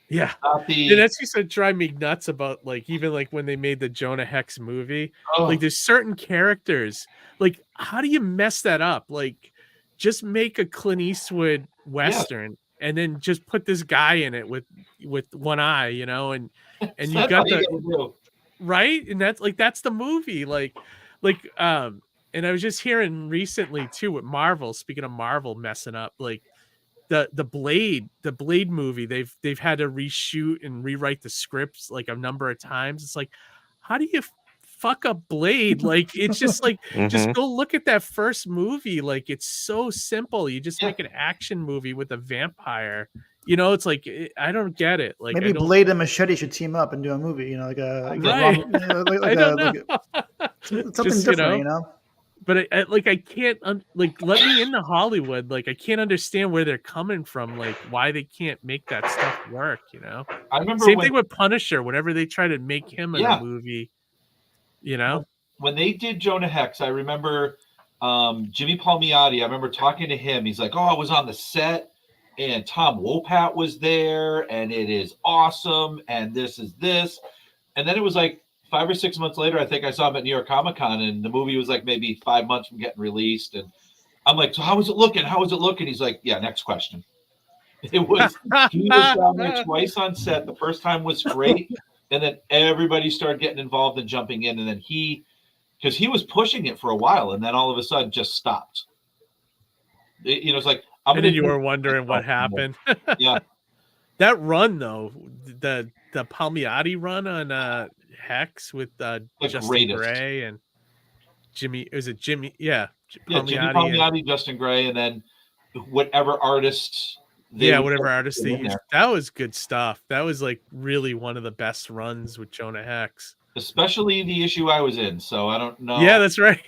Yeah, that's used to drive me nuts about like even like when they made the Jonah Hex movie. Like there's certain characters. Like how do you mess that up? Like just make a Clint Eastwood Western and then just put this guy in it with one eye, you know, and you got the right, and that's the movie. Like and I was just hearing recently too with Marvel. Speaking of Marvel messing up, like. The Blade movie, they've had to reshoot and rewrite the scripts like a number of times. It's like, how do you fuck up Blade? Like it's just like just go look at that first movie. Like it's so simple. You just make an action movie with a vampire. You know, it's like I don't get it. Like maybe Blade and Machete should team up and do a movie. You know, like I don't know. Something just, different. You know. But I can't let me into Hollywood. Like I can't understand where they're coming from. Like why they can't make that stuff work. You know. I remember same thing with Punisher. Whenever they try to make him in a movie, you know. When they did Jonah Hex, I remember Jimmy Palmiotti. I remember talking to him. He's like, "Oh, I was on the set, and Tom Wopat was there, and it is awesome, and this is this." And then it was like 5 or 6 months later, I think I saw him at New York Comic Con, and the movie was like maybe 5 months from getting released. And I'm like, "So how was it looking? How was it looking?" He's like, "Yeah, next question." It was he was down there twice on set. The first time was great, and then everybody started getting involved and jumping in, and then because he was pushing it for a while, and then all of a sudden just stopped. It's like and then you were wondering what happened. Yeah, that run though, the Palmiotti run on Hex with Justin Gray and Jimmy. Is it Jimmy? Yeah, Jimmy Palmiotti, Justin Gray, and then whatever artists. Whatever artists they used. That was good stuff. That was like really one of the best runs with Jonah Hex. Especially the issue I was in. So I don't know. Yeah, that's right.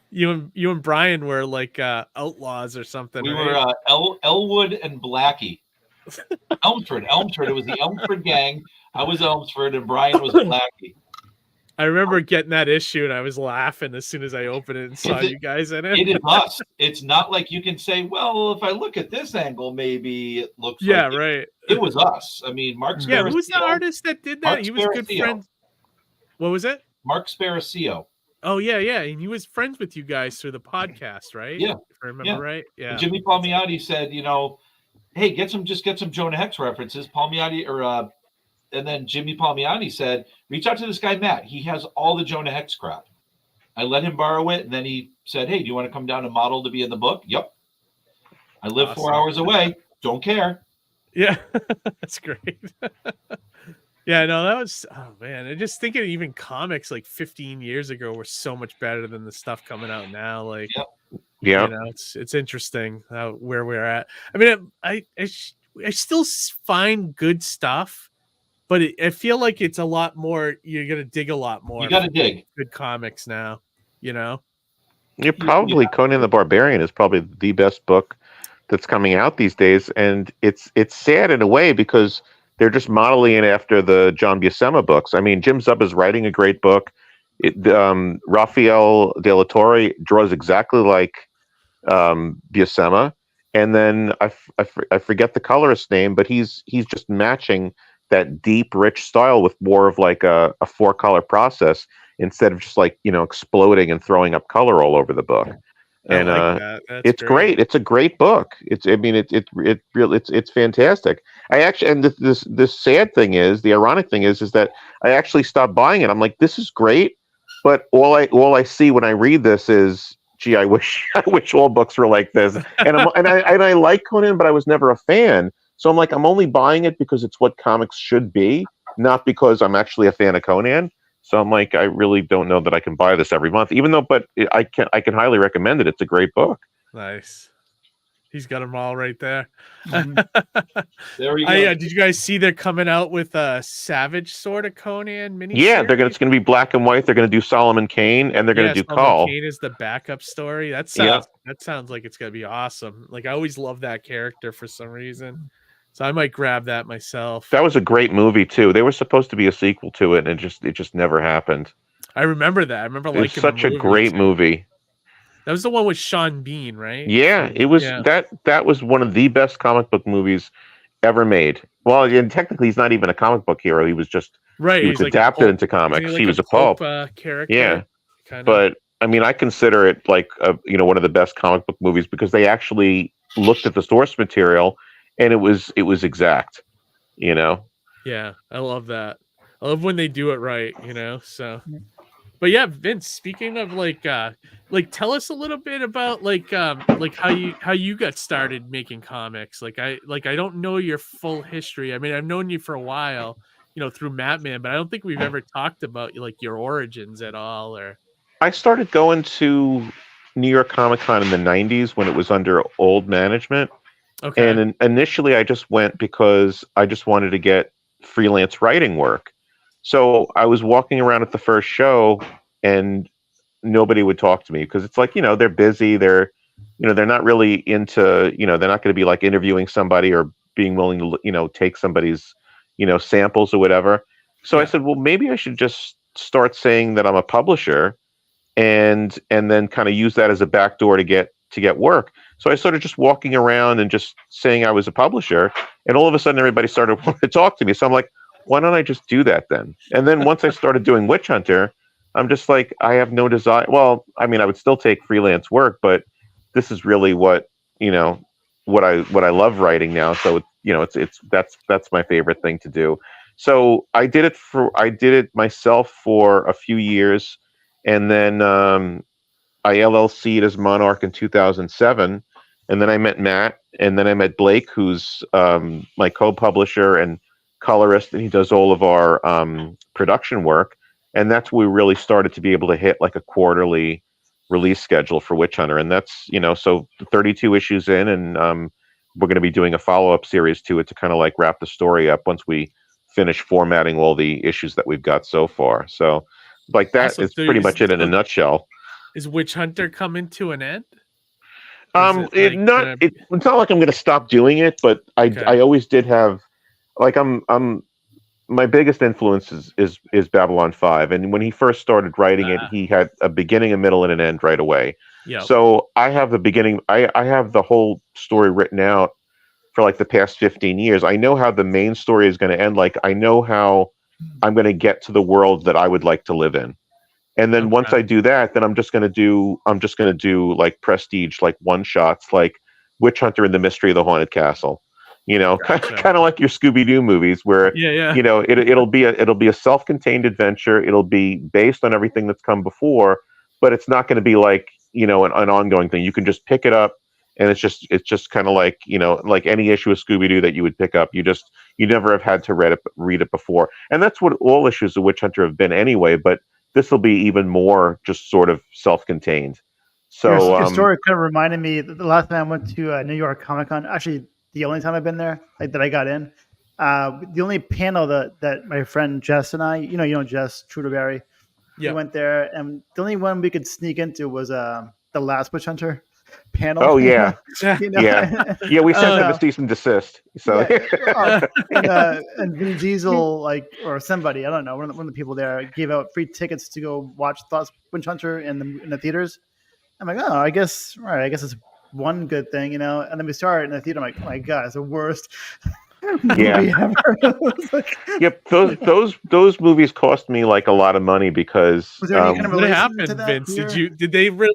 You and Brian were like outlaws or something. We were Elwood and Blackie. Elmsford. It was the Elmsford gang. I was Elmsford and Brian was Blackie. I remember getting that issue and I was laughing as soon as I opened it and saw you guys in it. It is us. It's not like you can say, well, if I look at this angle, maybe it looks like right. It was us. I mean, Mark Sparacio. Yeah, who's the artist that did that? He was good friends. What was it? Mark Sparacio. Oh, yeah. And he was friends with you guys through the podcast, right? Yeah. If I remember right. Yeah. And Jimmy Palmiotti said, hey, get some Jonah Hex references. Palmiotti and then Jimmy Palmiotti said, reach out to this guy, Matt. He has all the Jonah Hex crap. I let him borrow it. And then he said, hey, do you want to come down and model to be in the book? Yep. I live 4 hours away. Don't care. Yeah. That's great. Yeah, no, that was, oh man. I just thinking even comics like 15 years ago were so much better than the stuff coming out now. Like, yeah, it's interesting where we're at. I mean, I still find good stuff, but I feel like it's a lot more. You're gonna dig a lot more. You gotta dig good comics now. Yeah, probably Conan the Barbarian is probably the best book that's coming out these days, and it's sad in a way because they're just modeling it after the John Buscema books. I mean, Jim Zub is writing a great book. Rafael De La Torre draws exactly like Buscema, and then I forget the colorist's name, but he's just matching that deep, rich style with more of like a 4-color process instead of just like, exploding and throwing up color all over the book. And that. it's great. It's a great book. It's fantastic. I actually, and this sad thing is, the ironic thing is that I actually stopped buying it. I'm like, this is great, but all I see when I read this is, gee, I wish all books were like this. And I like Conan, but I was never a fan. So I'm like, I'm only buying it because it's what comics should be, not because I'm actually a fan of Conan. So I'm like, I really don't know that I can buy this every month, even though, but I can highly recommend it. It's a great book. Nice. He's got them all right there. Mm-hmm. There we go. Did you guys see they're coming out with a Savage sort of Conan mini? Yeah, it's going to be black and white. They're going to do Solomon Kane, and they're going to do Call. Kane is the backup story. That sounds like it's going to be awesome. Like, I always love that character for some reason. So I might grab that myself. That was a great movie too. They were supposed to be a sequel to it, and it just never happened. I remember that. I remember it was such a great movie. That was the one with Sean Bean, right? Yeah, it was. Yeah. That was one of the best comic book movies ever made. Well, and technically, he's not even a comic book hero. He was just right. He was adapted into comics. He was a pulp character. Yeah, but I mean, I consider it like one of the best comic book movies because they actually looked at the source material. And it was exact, Yeah, I love that. I love when they do it right, So, but yeah, Vince. Speaking of like tell us a little bit about how you got started making comics. I don't know your full history. I mean, I've known you for a while, through Matman, but I don't think we've ever talked about your origins at all. Or I started going to New York Comic Con in the '90s when it was under old management. Okay. And initially, I just went because I just wanted to get freelance writing work. So I was walking around at the first show, and nobody would talk to me because it's like they're busy. They're not really into they're not going to be like interviewing somebody or being willing to take somebody's samples or whatever. So I said, well, maybe I should just start saying that I'm a publisher, and then kind of use that as a backdoor to get work. So I started just walking around and just saying I was a publisher, and all of a sudden everybody started wanting to talk to me. So I'm like, why don't I just do that then? And then once I started doing Witch Hunter, I'm just like, I have no desire. Well, I mean, I would still take freelance work, but this is really what I love writing now. So that's my favorite thing to do. So I did it myself for a few years, and then I LLC'd as Monarch in 2007, and then I met Matt, and then I met Blake, who's my co-publisher and colorist, and he does all of our production work, and that's where we really started to be able to hit like a quarterly release schedule for Witch Hunter, and that's so 32 issues in, and we're going to be doing a follow-up series to it to kind of like wrap the story up once we finish formatting all the issues that we've got so far. So like that is pretty much it in a nutshell. Is Witch Hunter coming to an end? It's not like I'm going to stop doing it, but I always did have like my biggest influence is Babylon 5, and when he first started writing it, he had a beginning, a middle, and an end right away. Yeah. So I have the beginning. I have the whole story written out for like the past 15 years. I know how the main story is going to end. Like I know how I'm going to get to the world that I would like to live in. And then once I do that, then I'm just going to do like prestige, like one shots, like Witch Hunter and the Mystery of the Haunted Castle, kind of like your Scooby-Doo movies where, it'll be a self-contained adventure. It'll be based on everything that's come before, but it's not going to be like, an ongoing thing. You can just pick it up, and it's just kind of like, like any issue of Scooby-Doo that you would pick up. You never have had to read it before. And that's what all issues of Witch Hunter have been anyway, but this will be even more just sort of self-contained. So your story kind of reminded me the last time I went to New York Comic Con. Actually, the only time I've been there, like that I got in. The only panel that my friend Jess and I, you know Jess Trudeberry, we went there, and the only one we could sneak into was the last Witch Hunter panel. Oh yeah, yeah. We sent them a cease and desist. So and Vin Diesel, or somebody, I don't know, one of the people there gave out free tickets to go watch Witch Hunter in the theaters. I'm like, oh, I guess it's one good thing, And then we started in the theater. I'm like, oh my god, it's the worst. Yeah. Yep. Those movies cost me like a lot of money because was there any kind of what relation happened, to that Vince? here? Did they really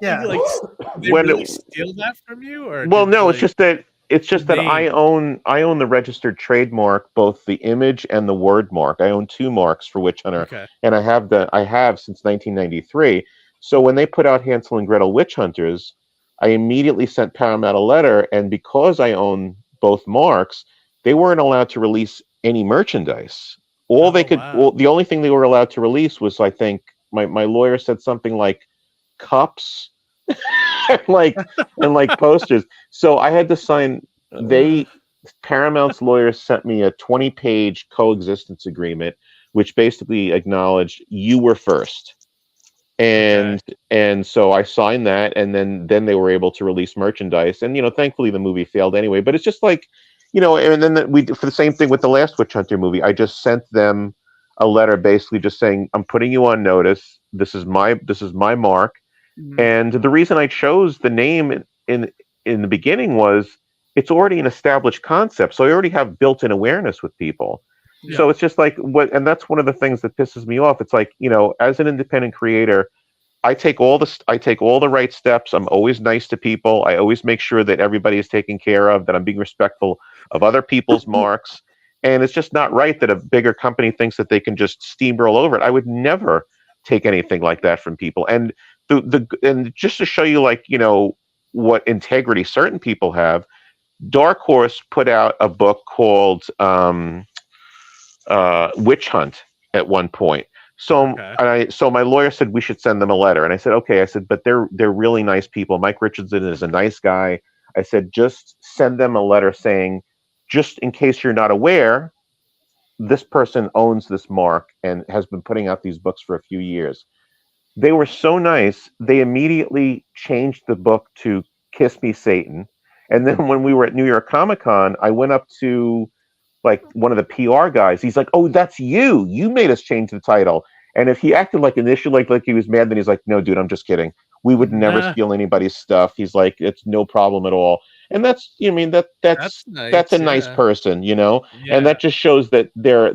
When steal that from you? Or well, did, no, like, it's just that I own the registered trademark, both the image and the word mark. I own 2 marks for Witch Hunter, and I have since 1993. So when they put out Hansel and Gretel Witch Hunters, I immediately sent Paramount a letter, and because I own both marks, they weren't allowed to release any merchandise. The only thing they were allowed to release was, I think, my lawyer said something like cups and like posters. So I had to sign. Paramount's lawyers sent me a 20-page coexistence agreement, which basically acknowledged you were first. And so I signed that, and then they were able to release merchandise. And thankfully the movie failed anyway. But it's just like, and then we for the same thing with the last Witch Hunter movie. I just sent them a letter basically just saying, I'm putting you on notice. This is my mark. Mm-hmm. And the reason I chose the name in the beginning was it's already an established concept, so I already have built-in awareness with people. Yeah. So it's just like and that's one of the things that pisses me off. It's like, as an independent creator, I take all the right steps. I'm always nice to people. I always make sure that everybody is taken care of, that I'm being respectful of other people's marks. And it's just not right that a bigger company thinks that they can just steamroll over it. I would never take anything like that from people. And and just to show you, like, what integrity certain people have, Dark Horse put out a book called Witch Hunt at one point. So so my lawyer said we should send them a letter, and I said okay. I said, but they're really nice people. Mike Richardson is a nice guy. I said, just send them a letter saying, just in case you're not aware, this person owns this mark and has been putting out these books for a few years. They were so nice. They immediately changed the book to Kiss Me Satan. And then when we were at New York Comic Con, I went up to like one of the PR guys. He's like, "Oh, that's you. You made us change the title." And if he acted like initially like he was mad, then he's like, "No, dude, I'm just kidding. We would never steal anybody's stuff." He's like, "It's no problem at all." And that's nice, that's a nice person, and that just shows that they're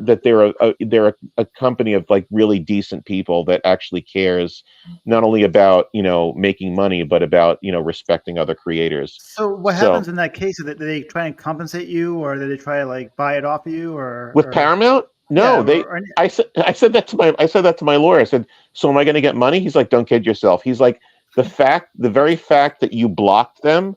a company of like really decent people that actually cares not only about making money, but about respecting other creators. So what happens in that case? Do they try and compensate you, or do they try to like buy it off of you, or with Paramount? No, I said that to my lawyer. I said, "So am I going to get money?" He's like, "Don't kid yourself." He's like, the very fact that you blocked them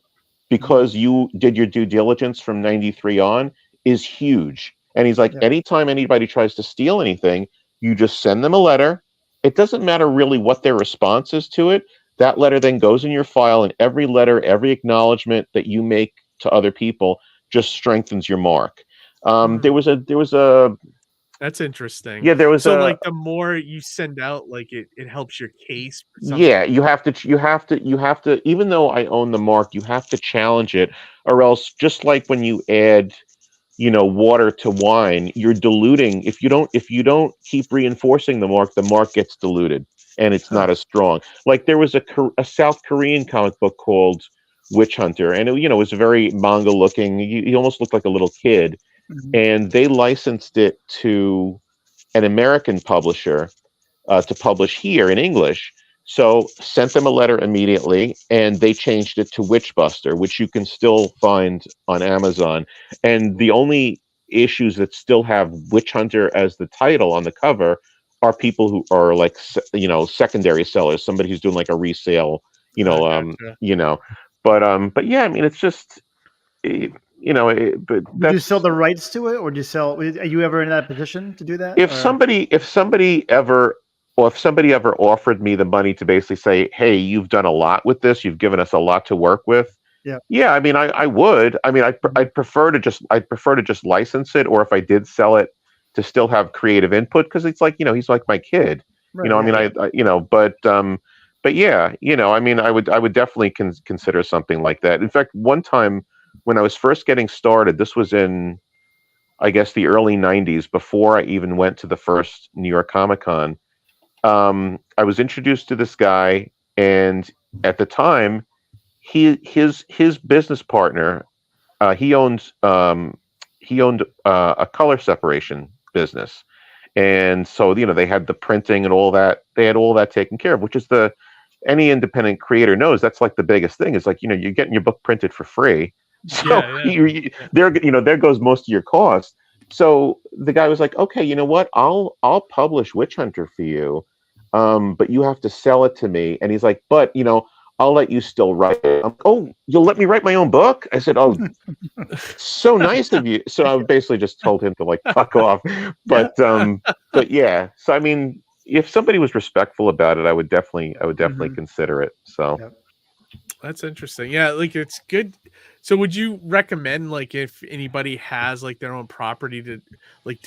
because you did your due diligence from 93 on is huge. And he's like, anytime anybody tries to steal anything, you just send them a letter. It doesn't matter really what their response is to it. That letter then goes in your file, and every letter, every acknowledgement that you make to other people just strengthens your mark. There was a That's interesting. Yeah, there was like the more you send out, like it helps your case. Yeah, you have to, even though I own the mark, you have to challenge it, or else just like when you add, water to wine, you're diluting. If you don't keep reinforcing the mark gets diluted and it's not as strong. Like there was a South Korean comic book called Witch Hunter, and it was very manga looking. He almost looked like a little kid. And they licensed it to an American publisher to publish here in English. So sent them a letter immediately, and they changed it to Witchbuster, which you can still find on Amazon. And the only issues that still have Witch Hunter as the title on the cover are people who are like, secondary sellers, somebody who's doing like a resale, But yeah, I mean, it's just, but do you sell the rights to it, or do you sell? Are you ever in that position to do that? If somebody ever offered me the money to basically say, "Hey, you've done a lot with this. You've given us a lot to work with." Yeah. I mean, I would. I mean, I'd prefer to just license it, or if I did sell it, to still have creative input, because it's like he's like my kid. Right, I mean, but yeah, I mean, I would definitely consider something like that. In fact, one time, when I was first getting started, this was in, I guess, the early 90s, before I even went to the first New York Comic Con. I was introduced to this guy, and at the time, his business partner, he owns a color separation business, and so they had the printing and all that. They had all that taken care of, which is any independent creator knows that's like the biggest thing. Is like you're getting your book printed for free, so there goes most of your cost. So the guy was like, okay, you know what? I'll publish Witch Hunter for you, but you have to sell it to me. And he's like, but I'll let you still write it. Oh, you'll let me write my own book? I said, oh, so nice of you. So I basically just told him to fuck off. But yeah. So I mean, if somebody was respectful about it, I would definitely consider it. So that's interesting. Yeah, it's good. So would you recommend if anybody has their own property to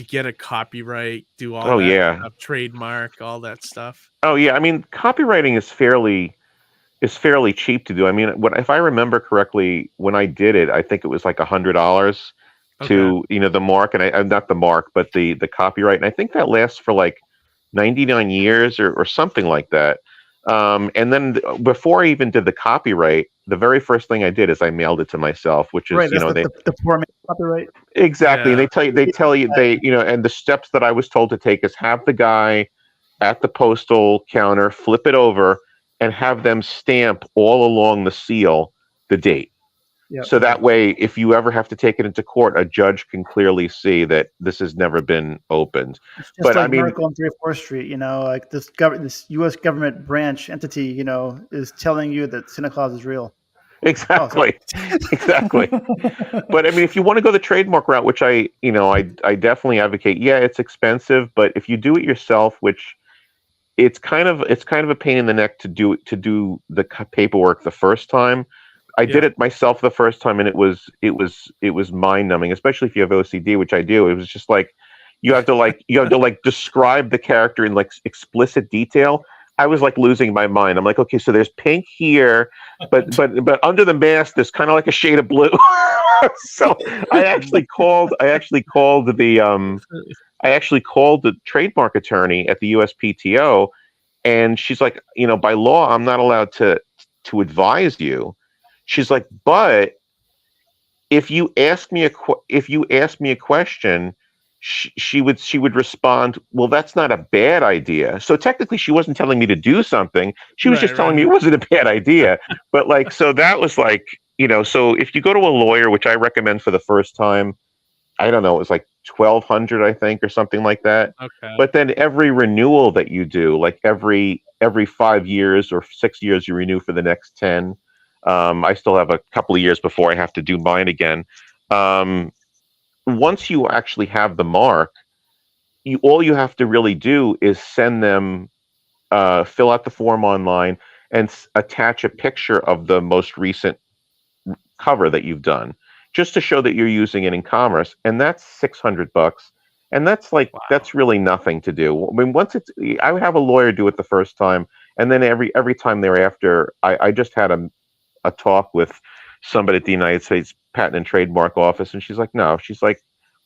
get a copyright, do all stuff, trademark, all that stuff? Oh yeah. I mean, copywriting is fairly cheap to do. I mean, if I remember correctly, when I did it, I think it was $100 to the mark, and I'm not the mark, but the copyright, and I think that lasts for 99 years or something like that. And then before I even did the copyright, the very first thing I did is I mailed it to myself, which is the poor man's copyright. Exactly. Yeah. And they tell you and the steps that I was told to take is have the guy at the postal counter flip it over and have them stamp all along the seal the date. Yep. So that way, if you ever have to take it into court, a judge can clearly see that this has never been opened. It's just I mean, Miracle on 304th Street, this U.S. government branch entity, is telling you that Santa Claus is real. Exactly. Exactly. But I mean, if you want to go the trademark route, which I definitely advocate, it's expensive, but if you do it yourself, which it's kind of a pain in the neck to do the paperwork the first time. I did it myself the first time, and it was mind numbing, especially if you have OCD, which I do. It was just you have to describe the character in explicit detail. I was losing my mind. I'm like, okay, so there's pink here, but under the mask there's kind of a shade of blue. So I actually called the trademark attorney at the USPTO, and she's like, by law I'm not allowed to advise you. She's like, but if you ask me a question, she would respond, well, that's not a bad idea. So technically she wasn't telling me to do something. She was just telling me it wasn't a bad idea. But so that was so if you go to a lawyer, which I recommend for the first time, I don't know, it was $1,200, I think, or something like that. Okay. But then every renewal that you do, every 5 years or 6 years, you renew for the next 10. I still have a couple of years before I have to do mine again. Once you actually have the mark, all you have to really do is send them, fill out the form online, and attach a picture of the most recent cover that you've done, just to show that you're using it in commerce. And that's $600. And that's that's really nothing to do. I mean, I would have a lawyer do it the first time, and then every time thereafter, I just had a talk with somebody at the United States Patent and Trademark Office, and she's like, no, she's like,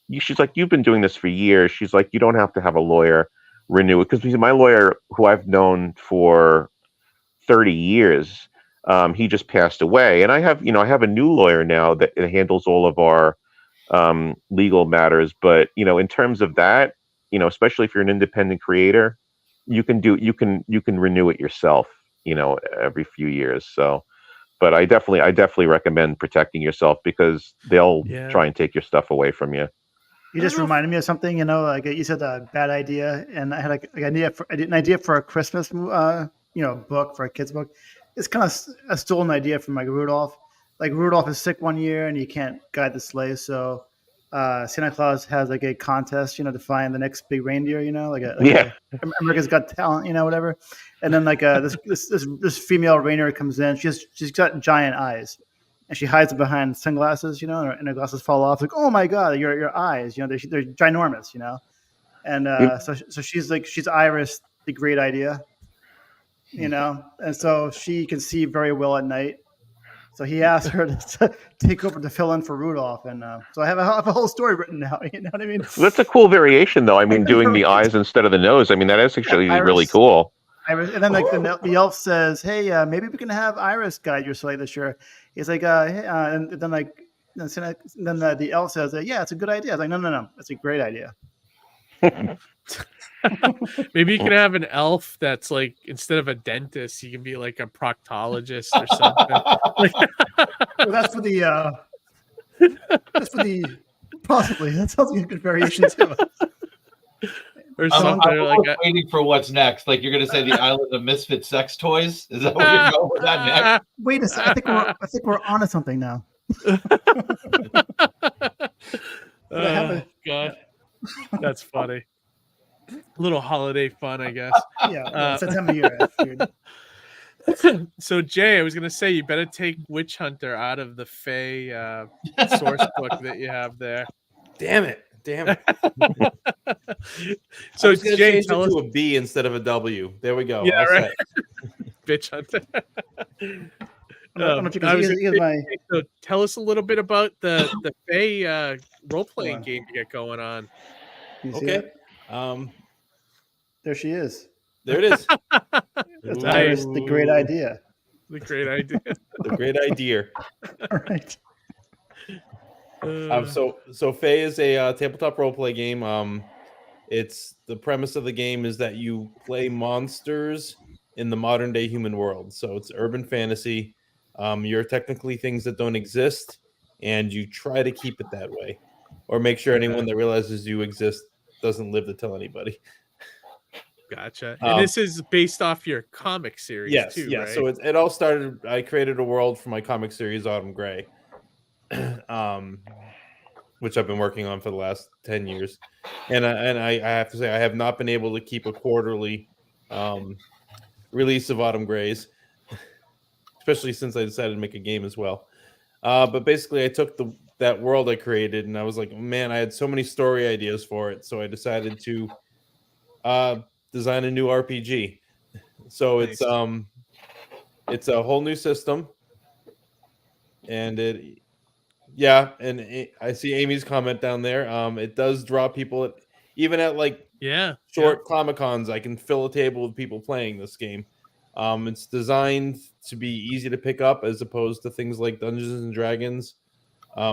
you've been doing this for years. She's like, you don't have to have a lawyer renew it, because my lawyer, who I've known for 30 years, he just passed away, and I have a new lawyer now that handles all of our legal matters. But in terms of that, especially if you're an independent creator, you can renew it yourself, every few years. So. But I definitely recommend protecting yourself, because they'll try and take your stuff away from you. You just reminded me of something, you said a bad idea, and I had an idea for a Christmas, book, for a kid's book. It's kind of a stolen idea from Rudolph. Rudolph is sick one year and he can't guide the sleigh, so Santa Claus has a contest, to find the next big reindeer, America's Got Talent, whatever. And then this female reindeer comes in. She's got giant eyes, and she hides behind sunglasses, and her glasses fall off. Oh my God, your eyes, they're ginormous, And so she's Iris, the great idea, and so she can see very well at night. So he asked her to take over to fill in for Rudolph, and so I have a whole story written now. You know what I mean? That's a cool variation, though. I mean, doing the eyes instead of the nose. I mean, that is actually really cool. Iris, and then the elf says, "Hey, maybe we can have Iris guide your sleigh this year." He's like, "Hey," and then then the elf says, "Yeah, it's a good idea." I was like, "No, it's a great idea." Maybe you can have an elf that's like, instead of a dentist, you can be like a proctologist or something. Well, that's for the possibly. That sounds like a good variation too. Or something. I'm waiting for what's next. Like you're going to say the Island of Misfit Sex Toys. Is that what you're going with that next? Wait a second. I think we're onto something now. God, that's funny. A little holiday fun, I guess. Yeah, it's that time of year. So Jay, I was gonna say you better take Witch Hunter out of the Fae source book that you have there. Damn it. So Jay, tell us to a B instead of a W. There we go. Yeah, right. Bitch Hunter. So tell us a little bit about the Fae role-playing game you got going on. Okay. There she is. There it is. Nice. The great idea. The great idea. The great idea. All right. So Fae is a tabletop role-play game. It's the premise of the game is that you play monsters in the modern day human world. So it's urban fantasy. You're technically things that don't exist, and you try to keep it that way, or make sure anyone that realizes you exist doesn't live to tell anybody. Gotcha. And this is based off your comic series, too, right? So it all started. I created a world for my comic series, Autumn Gray, which I've been working on for the last 10 years, and I have to say I have not been able to keep a quarterly release of Autumn Grays, especially since I decided to make a game as well. But basically, I took that world I created, and I was like, man, I had so many story ideas for it, so I decided to design a new RPG. So nice. It's a whole new system, and I see Amy's comment down there. It does draw people even at like short Comic-Cons. I can fill a table with people playing this game. It's designed to be easy to pick up as opposed to things like Dungeons and Dragons,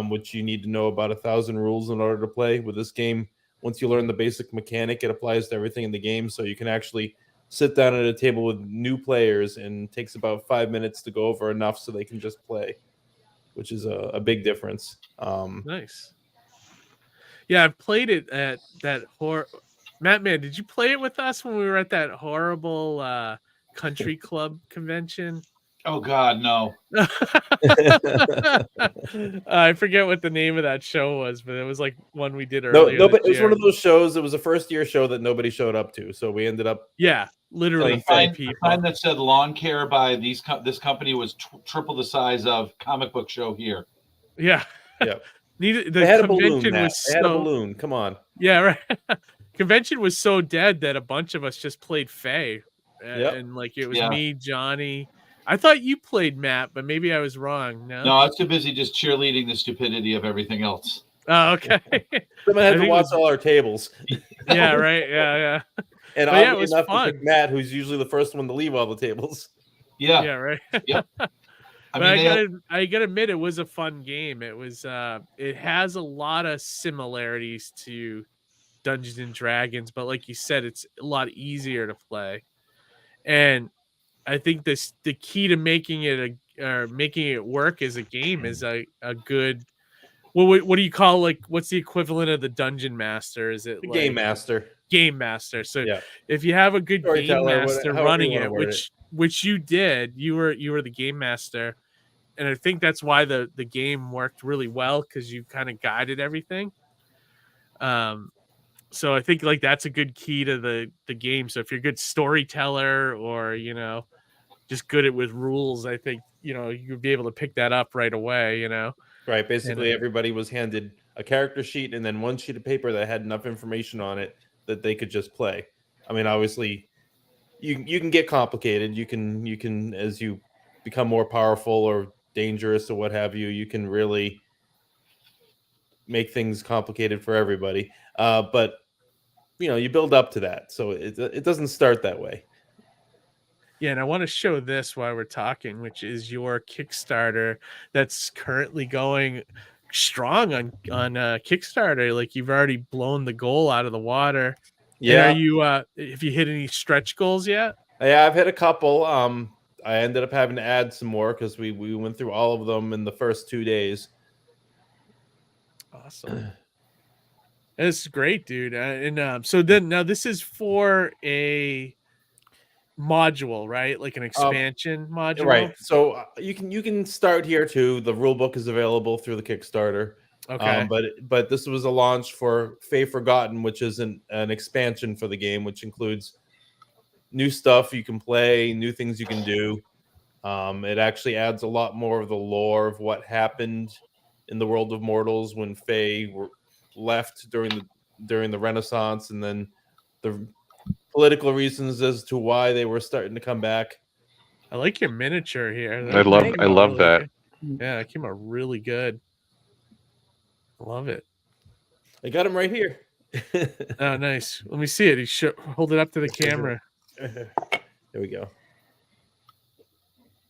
which you need to know about 1,000 rules in order to play. With this game, once you learn the basic mechanic, it applies to everything in the game. So you can actually sit down at a table with new players, and it takes about 5 minutes to go over enough so they can just play, which is a big difference. Nice. Yeah, I've played it at that Matman, did you play it with us when we were at that horrible country club convention? Oh God, no. I forget what the name of that show was, but it was like one we did earlier. No, but it was one of those shows. It was a first year show that nobody showed up to, so we ended up. Yeah, literally. The sign that said "Lawn Care" by this company was triple the size of comic book show here. Yeah, yeah. They had a balloon. They had a balloon. Come on. Yeah, right. Convention was so dead that a bunch of us just played Fae, and like it was me, Johnny. I thought you played Matt, but maybe I was wrong. No, I was too busy just cheerleading the stupidity of everything else. Oh, okay. Someone had to watch all our tables. Yeah, right. Yeah. And oddly enough, to pick Matt, who's usually the first one to leave all the tables. Yeah. Yeah, right. Yeah. I gotta admit, it was a fun game. It was. It has a lot of similarities to Dungeons and Dragons, but like you said, it's a lot easier to play. And I think the key to making it work as a game is a good. What do you call, like, what's the equivalent of the dungeon master? Is it game master? Game master. So if you have a good game master running it, which you did, you were the game master, and I think that's why the game worked really well, because you kind of guided everything. So I think like that's a good key to the game. So if you're a good storyteller, or just good with rules, I think you'd be able to pick that up right away. Right. Basically, everybody was handed a character sheet and then one sheet of paper that had enough information on it that they could just play. I mean, obviously, you can get complicated. You can as you become more powerful or dangerous or what have you, you can really make things complicated for everybody. But you build up to that, so it doesn't start that way. Yeah, and I want to show this while we're talking, which is your Kickstarter that's currently going. strong on Kickstarter. Like you've already blown the goal out of the water. Yeah. And are you have you hit any stretch goals yet? Yeah, I've hit a couple. I ended up having to add some more because we went through all of them in the first 2 days. Awesome. It's great, dude. And so then now this is for a module, right? Like an expansion module, right? So you can start here too. The rule book is available through the Kickstarter. Okay. But this was a launch for Fae Forgotten, which is an expansion for the game, which includes new stuff you can play, new things you can do. It actually adds a lot more of the lore of what happened in the world of mortals when Fae were left during the Renaissance, and then the political reasons as to why they were starting to come back. I like your miniature here. I love that. Yeah, it came out really good. Love it. I got him right here. Oh, nice. Let me see it. Hold it up to the camera. There we go.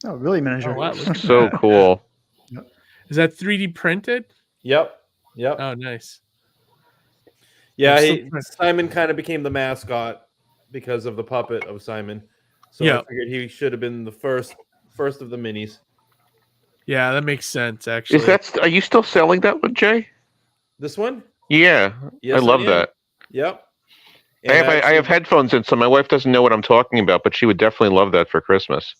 Oh, really miniature. Oh, wow, so cool. Is that 3D printed? Yep. Oh, nice. Yeah, Simon kind of became the mascot because of the puppet of Simon. So I figured he should have been the first of the minis. Yeah, that makes sense, actually. Are you still selling that one, Jay? This one? Yeah. Yes, I love that. Yep. I have headphones in, so my wife doesn't know what I'm talking about, but she would definitely love that for Christmas.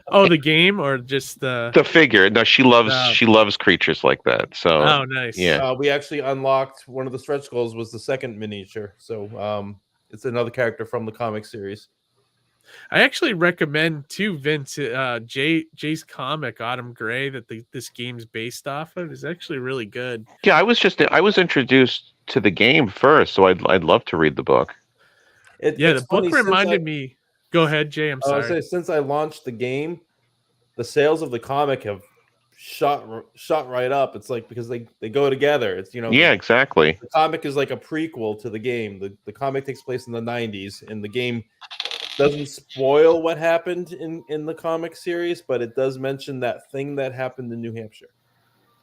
Oh, the game or just the figure? No, she loves creatures like that. So oh, nice. Yeah. We actually unlocked one of the stretch goals was the second miniature. So it's another character from the comic series. I actually recommend too, Vince, Jay's comic Autumn Gray that this game's based off of is actually really good. Yeah, I was introduced to the game first, so I'd love to read the book. The book reminded me. Go ahead, Jay. I'm sorry. Since I launched the game, the sales of the comic have shot right up. It's like because they go together. It's Yeah, exactly. The comic is like a prequel to the game. The comic takes place in the 90s, and the game doesn't spoil what happened in the comic series, but it does mention that thing that happened in New Hampshire.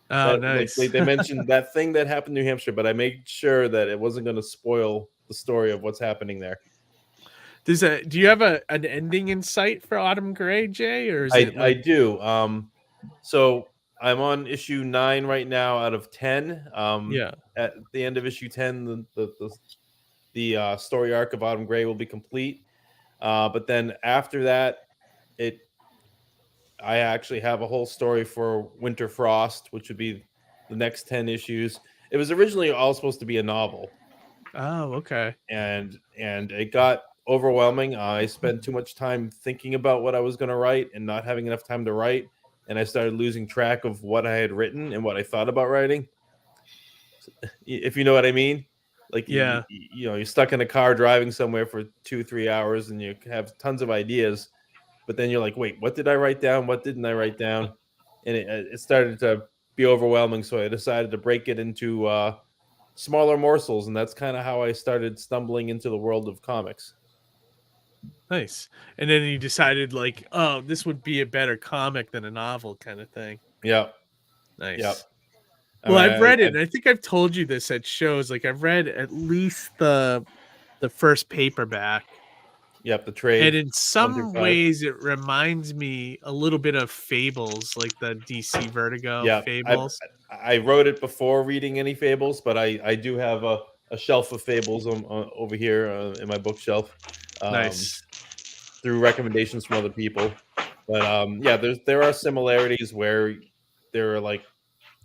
Oh, nice. They mentioned that thing that happened in New Hampshire, but I made sure that it wasn't going to spoil the story of what's happening there. Do you have an ending in sight for Autumn Gray, Jay? Or I do. So I'm on issue 9 right now out of 10. At the end of issue 10, the story arc of Autumn Gray will be complete. But then after that, I actually have a whole story for Winter Frost, which would be the next 10 issues. It was originally all supposed to be a novel. Oh, okay. And it got overwhelming. I spent too much time thinking about what I was going to write and not having enough time to write. And I started losing track of what I had written and what I thought about writing. If you know what I mean. Like, you're stuck in a car driving somewhere for 2-3 hours and you have tons of ideas, but then you're like, wait, what did I write down? What didn't I write down? And it started to be overwhelming. So I decided to break it into smaller morsels. And that's kind of how I started stumbling into the world of comics. Nice. And then you decided like, oh, this would be a better comic than a novel kind of thing. Yeah. Nice. Yep. Well, I've read it. And I think I've told you this at shows. Like I've read at least the first paperback. Yep, the trade. And in some ways, it reminds me a little bit of Fables, like the DC Vertigo Fables. I wrote it before reading any Fables, but I do have a shelf of Fables over here in my bookshelf. Nice. Through recommendations from other people. But there are similarities where there are like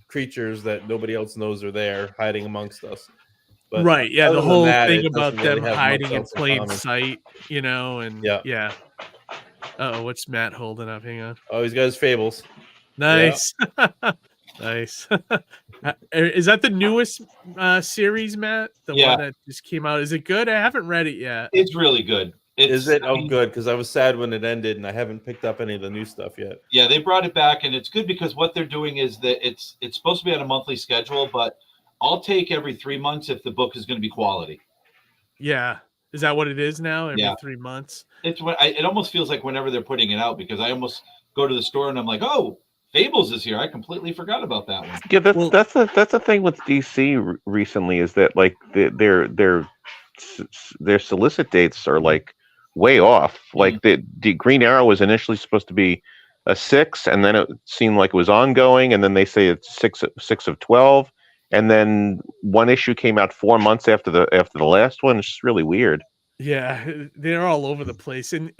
creatures that nobody else knows are there hiding amongst us. But right, yeah, the whole thing about really them hiding in plain sight, and yeah. Oh, what's Matt holding up? Hang on. Oh, he's got his Fables. Nice. Yeah. Nice. Is that the newest series, Matt? The one that just came out. Is it good? I haven't read it yet. It's really good. Is it? Oh, good, because I was sad when it ended, and I haven't picked up any of the new stuff yet. Yeah, they brought it back, and it's good because what they're doing is that it's supposed to be on a monthly schedule, but I'll take every 3 months if the book is going to be quality. Yeah. Is that what it is now? Every 3 months? It almost feels like whenever they're putting it out, because I almost go to the store and I'm like, oh, Fables is here. I completely forgot about that one. Yeah, that's the thing with DC recently is that like their solicit dates are like way off. Like the Green Arrow was initially supposed to be a 6, and then it seemed like it was ongoing, and then they say it's 6 of 12, and then one issue came out 4 months after the last one. It's just really weird. Yeah, they're all over the place, and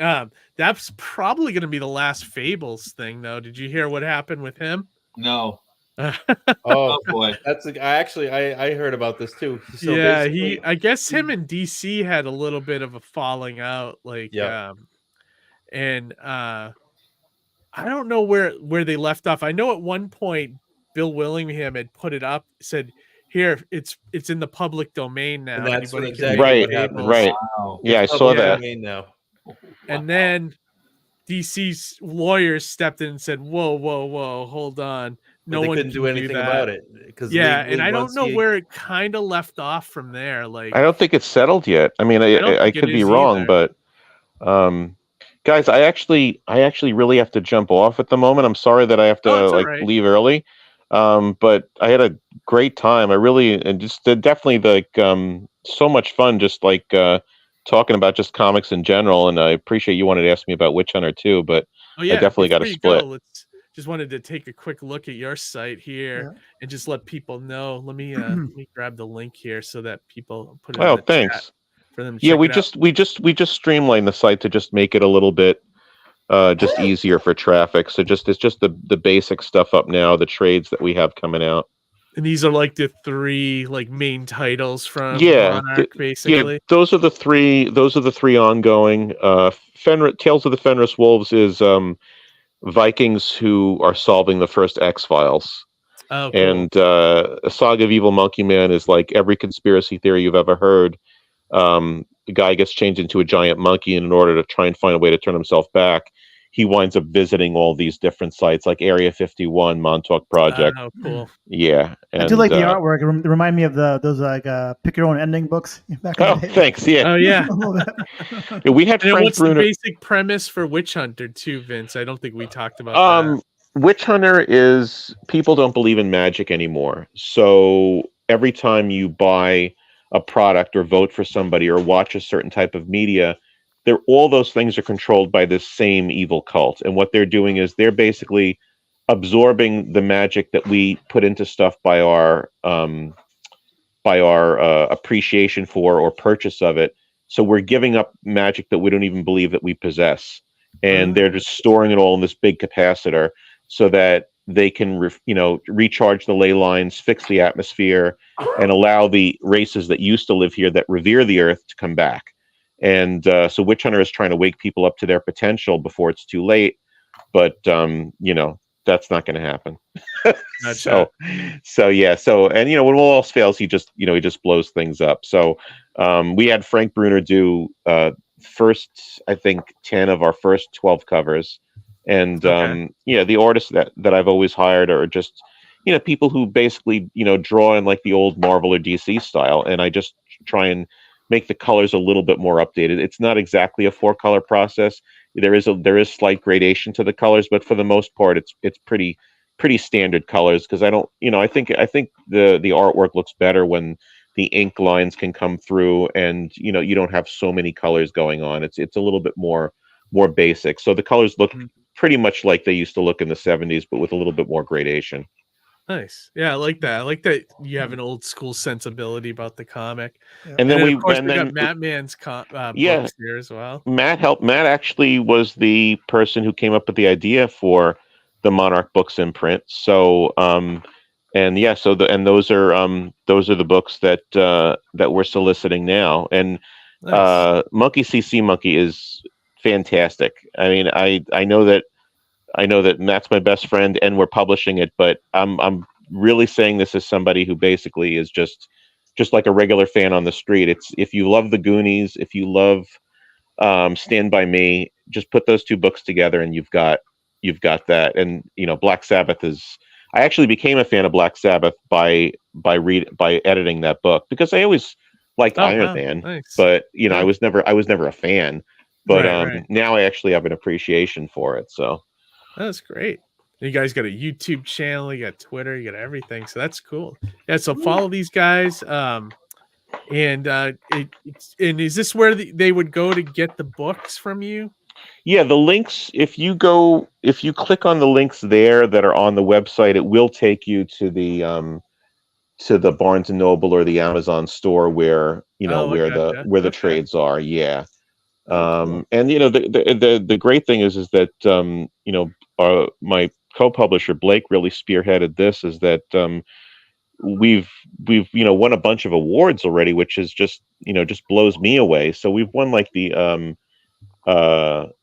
that's probably going to be the last Fables thing, though. Did you hear what happened with him? No. Oh boy, I heard about this too. So yeah, I guess him and DC had a little bit of a falling out, like, and I don't know where they left off. I know at one point Bill Willingham had put it up, said, "Here, it's in the public domain now." And that's Anybody right. Wow. Yeah, I saw that. Now. And then DC's lawyers stepped in and said, "Whoa, hold on." No one couldn't do anything about it because and I don't know where it kind of left off from there. Like, I don't think it's settled yet. I mean, I could be wrong, but guys, I actually really have to jump off at the moment. I'm sorry that I have to leave early. But I had a great time. I really, and just definitely so much fun, just like talking about just comics in general. And I appreciate you wanted to ask me about Witch Hunter too, but I definitely got to split. Just wanted to take a quick look at your site here and just let people know. Let me grab the link here so that people put it in the thanks. chat for them. Yeah, we just streamlined the site to just make it a little bit just easier for traffic. So it's just the basic stuff up now, the trades that we have coming out. And these are like the 3 like main titles from Monarch, basically. Yeah, those are the 3 ongoing. Tales of the Fenris Wolves is Vikings who are solving the first X-Files. Oh, cool. And A Saga of Evil Monkey Man is like every conspiracy theory you've ever heard. The guy gets changed into a giant monkey, and in order to try and find a way to turn himself back, he winds up visiting all these different sites like Area 51, Montauk Project. Oh, cool. Yeah. And, I do like the artwork. It remind me of those like pick your own ending books back in the day. Thanks. Yeah. Oh, yeah. Yeah, we had Frank what's Bruner. the basic premise for Witch Hunter too, Vince? I don't think we talked about that. Witch Hunter is people don't believe in magic anymore. So every time you buy a product or vote for somebody or watch a certain type of media, all those things are controlled by this same evil cult. And what they're doing is they're basically absorbing the magic that we put into stuff by our appreciation for or purchase of it. So we're giving up magic that we don't even believe that we possess. And they're just storing it all in this big capacitor so that they can recharge the ley lines, fix the atmosphere, and allow the races that used to live here that revere the earth to come back. And so Witch Hunter is trying to wake people up to their potential before it's too late. But, that's not going to happen. So yeah. So, and, when all else fails, he just blows things up. So we had Frank Bruner do first, I think, 10 of our first 12 covers. And, the artists that I've always hired are just, people who basically, draw in like the old Marvel or DC style. And I just try and make the colors a little bit more updated. It's not exactly a 4-color process. There is slight gradation to the colors, but for the most part, it's pretty standard colors. Because I think the artwork looks better when the ink lines can come through, and you don't have so many colors going on. It's a little bit more basic. So the colors look pretty much like they used to look in the 70s, but with a little bit more gradation. Nice. Yeah, I like that. I like that you have an old school sensibility about the comic. Yeah. And then we got Matman's books here as well. Matt actually was the person who came up with the idea for the Monarch books imprint. So those are the books that we're soliciting now. And nice. Monkey CC Monkey is fantastic. I mean, I know that Matt's my best friend and we're publishing it, but I'm really saying this as somebody who basically is just like a regular fan on the street. It's if you love the Goonies, if you love Stand By Me, just put those 2 books together and you've got that. And Black Sabbath I actually became a fan of Black Sabbath by editing that book, because I always liked Iron Man, nice. But I was never a fan. But right. Now I actually have an appreciation for it. So that's great. You guys got a YouTube channel, you got Twitter, you got everything. So that's cool. Yeah, so follow these guys. And is this where they would go to get the books from you? Yeah, the links, if you click on the links there that are on the website, it will take you to the Barnes and Noble or the Amazon store where the trades are. Yeah. Cool. And the great thing is that my co-publisher Blake really spearheaded this, is that we've won a bunch of awards already, which is just blows me away. So we've won like the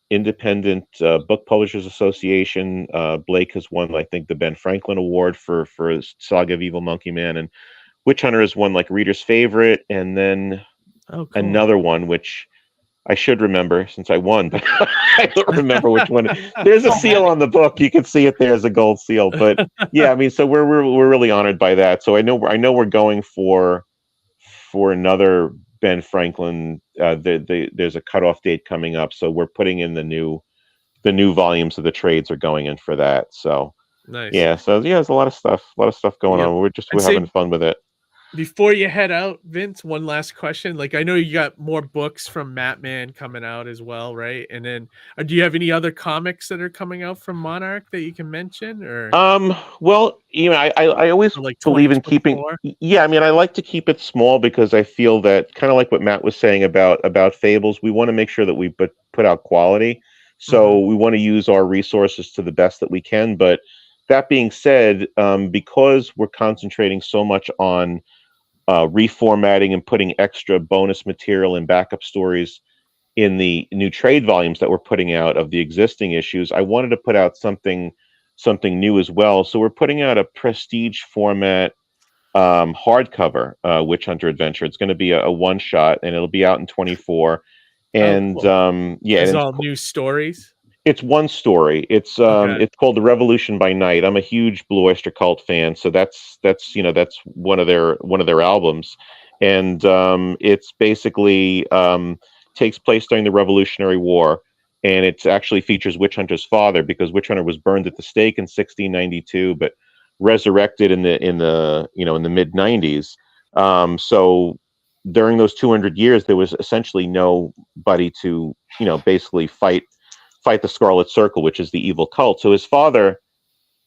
Independent Book Publishers Association. Blake has won, I think, the Ben Franklin Award for Saga of Evil Monkey Man, and Witch Hunter has won like Reader's Favorite, and then another one which I should remember since I won, but I don't remember which one. There's a seal on the book. You can see it there as a gold seal. But yeah, I mean, so we're really honored by that. So I know we're going for another Ben Franklin. There's a cutoff date coming up, so we're putting in the new volumes of the trades are going in for that. So nice. Yeah, so yeah, there's a lot of stuff going on. We're having fun with it. Before you head out, Vince, one last question. Like, I know you got more books from Matman coming out as well, right? And then, do you have any other comics that are coming out from Monarch that you can mention? Or well, I always believe in keeping. Yeah, I mean, I like to keep it small because I feel that, kind of like what Matt was saying about Fables, we want to make sure that we put out quality. So we want to use our resources to the best that we can. But that being said, because we're concentrating so much on reformatting and putting extra bonus material and backup stories in the new trade volumes that we're putting out of the existing issues, I wanted to put out something new as well. So we're putting out a prestige format hardcover Witch Hunter Adventure. It's going to be a one shot, and it'll be out in 24. And cool. It's all new stories. It's one story. It's called The Revolution by Night. I'm a huge Blue Oyster Cult fan, so that's one of their albums, and it's basically takes place during the Revolutionary War, and it actually features Witch Hunter's father, because Witch Hunter was burned at the stake in 1692, but resurrected in the mid 90s. So during those 200 years, there was essentially nobody to basically fight the Scarlet Circle, which is the evil cult. So his father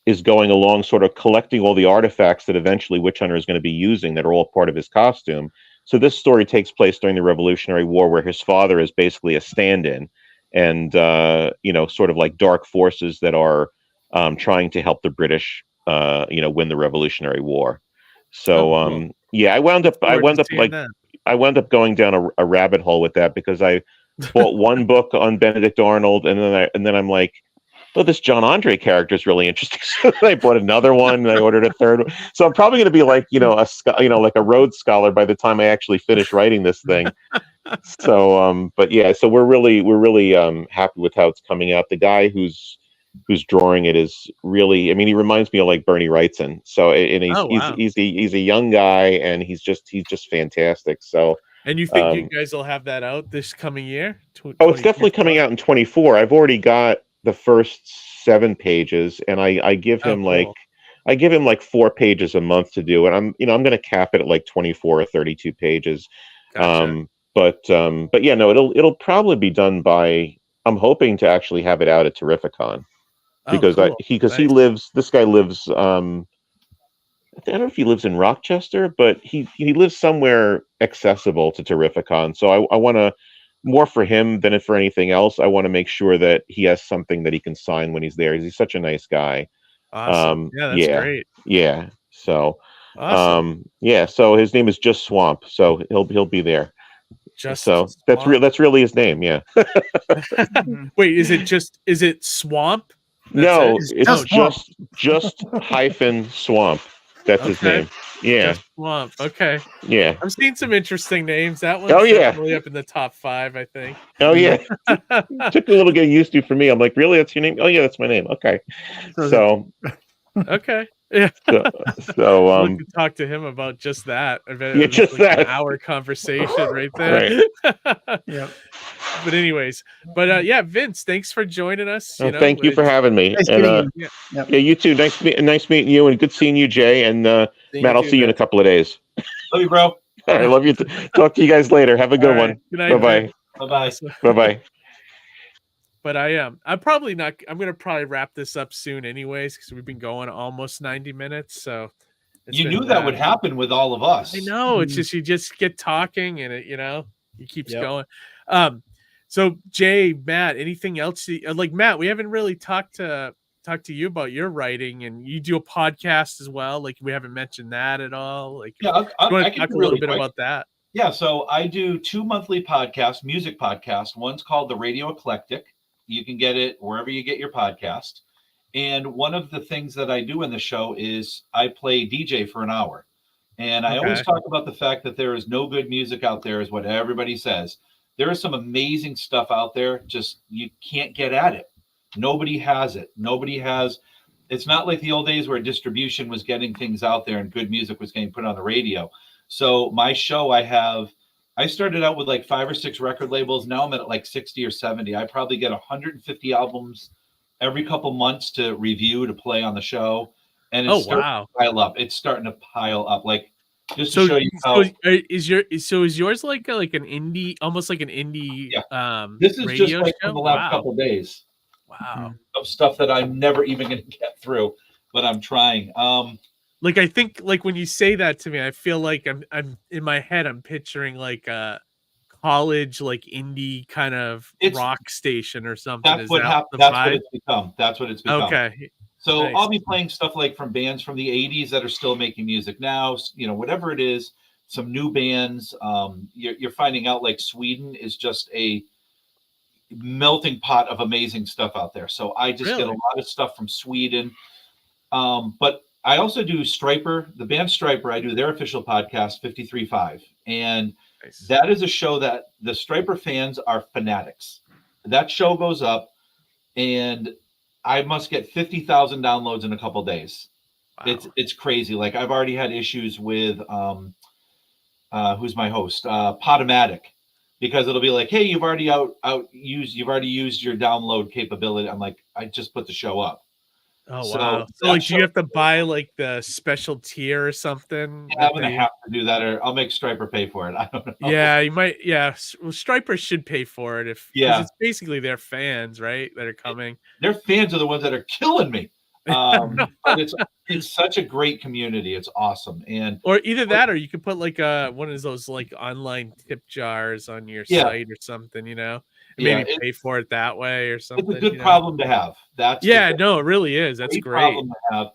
is going along sort of collecting all the artifacts that eventually Witch Hunter is going to be using, that are all part of his costume. So this story takes place during the Revolutionary War, where his father is basically a stand-in, and sort of like dark forces that are trying to help the British win the Revolutionary War. So cool. Yeah, I wound up going down a rabbit hole with that, because I bought one book on Benedict Arnold, and then I'm like, oh, this John Andre character is really interesting. So I bought another one, and I ordered a third one. So I'm probably going to be like, like a Rhodes Scholar by the time I actually finish writing this thing. So, but yeah, so we're really happy with how it's coming out. The guy who's drawing it is really, I mean, he reminds me of like Bernie Wrightson. So, and he's a young guy, and he's just fantastic. So. And you think you guys will have that out this coming year? It's definitely coming out in 24. I've already got the first 7 pages, and I give him like 4 pages a month to do, and I'm going to cap it at like 24 or 32 pages. Gotcha. But yeah, no, it'll probably be done by, I'm hoping to actually have it out at Terrificon, because this guy lives I don't know if he lives in Rochester, but he lives somewhere accessible to Terrificon. So I want to, more for him than for anything else, I want to make sure that he has something that he can sign when he's there. He's such a nice guy. Awesome. That's great. Yeah. So awesome. Yeah. So his name is Just Swamp. So he'll be there. That's really his name. Yeah. Wait, is it Swamp? It's just hyphen Swamp. That's his name. Yeah. Swamp. Okay. Yeah. I've seen some interesting names. That one's definitely up in the top 5, I think. Oh yeah. Took a little getting used to for me. I'm like, really? That's your name? Oh yeah, that's my name. Okay. So. Okay. Yeah. So we could talk to him about just that. Just that. An hour conversation right there. Right. Yep. but anyways, yeah, Vince, thanks for joining us. Thank you for having me. Nice And meeting you. yeah, you too. Nice meeting you, and good seeing you, Jay. And Matt, I'll see you in a couple of days. Love you, bro. I love you. Talk to you guys later. Have a good one. Good night. Bye-bye. Bye-bye. Bye-bye. But I'm probably not. I'm gonna probably wrap this up soon, anyways, because we've been going almost 90 minutes. So you knew that would happen with all of us. I know. It's just you just get talking, and it keeps going. So Jay, Matt, anything else? Like Matt, we haven't really talked to you about your writing, and you do a podcast as well. Like we haven't mentioned that at all. Like, I can talk a really little bit quick about that. Yeah, so I do 2 monthly podcasts, music podcasts. One's called The Radio Eclectic. You can get it wherever you get your podcast. And one of the things that I do in the show is I play DJ for an hour. And I always talk about the fact that there is no good music out there, is what everybody says. There is some amazing stuff out there, just you can't get at it. Nobody has it. It's not like the old days where distribution was getting things out there and good music was getting put on the radio. So my show, I started out with like 5 or 6 record labels. Now I'm at like 60 or 70. I probably get 150 albums every couple months to review, to play on the show. And it's starting to pile up. It's starting to pile up. Like, just to show you how is yours like an indie, almost like an indie this is radio just like show? from the last couple of days. Wow. Of stuff that I'm never even going to get through, but I'm trying. Like, I think, like, when you say that to me, I feel like I'm in my head, I'm picturing like a college, like indie kind of rock station or something. That's what it's become. That's what it's become. Okay. So Nice. I'll be playing stuff like from bands from the 80s that are still making music now, whatever it is, some new bands. You're finding out like Sweden is just a melting pot of amazing stuff out there. So I just get a lot of stuff from Sweden. But I also do Striper, the band Striper. I do their official podcast, 53.5. And that is a show that the Striper fans are fanatics. That show goes up and I must get 50,000 downloads in a couple days. Wow. It's crazy. Like I've already had issues with who's my host? Podomatic, because it'll be like, hey, you've already used your download capability. I'm like, I just put the show up. Oh wow! So like, do you have to buy like the special tier or something? Yeah, I'm gonna have to do that, or I'll make Striper pay for it. I don't know. Yeah, you might. Yeah, well, Striper should pay for it because it's basically their fans, right? That are coming. Their fans are the ones that are killing me. But it's such a great community. It's awesome, or either that, or you could put like one of those like online tip jars on your site or something, and maybe pay for it that way or something. It's a good problem to have. No, it really is. That's great. Problem to have.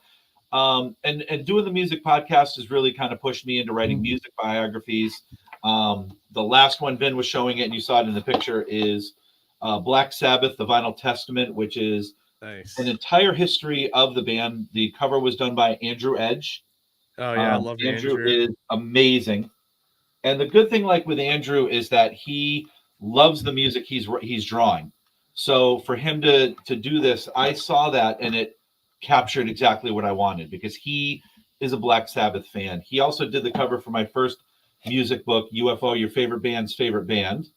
And doing the music podcast has really kind of pushed me into writing music biographies. The last one, Vin was showing it, and you saw it in the picture, is Black Sabbath, The Vinyl Testament, which is an entire history of the band. The cover was done by Andrew Edge. Oh yeah, I love Andrew. Is amazing. And the good thing, like with Andrew, is that he loves the music he's drawing. So for him to do this, I saw that and it captured exactly what I wanted, because he is a Black Sabbath fan. He also did the cover for my first music book, UFO, Your Favorite Band's Favorite Band.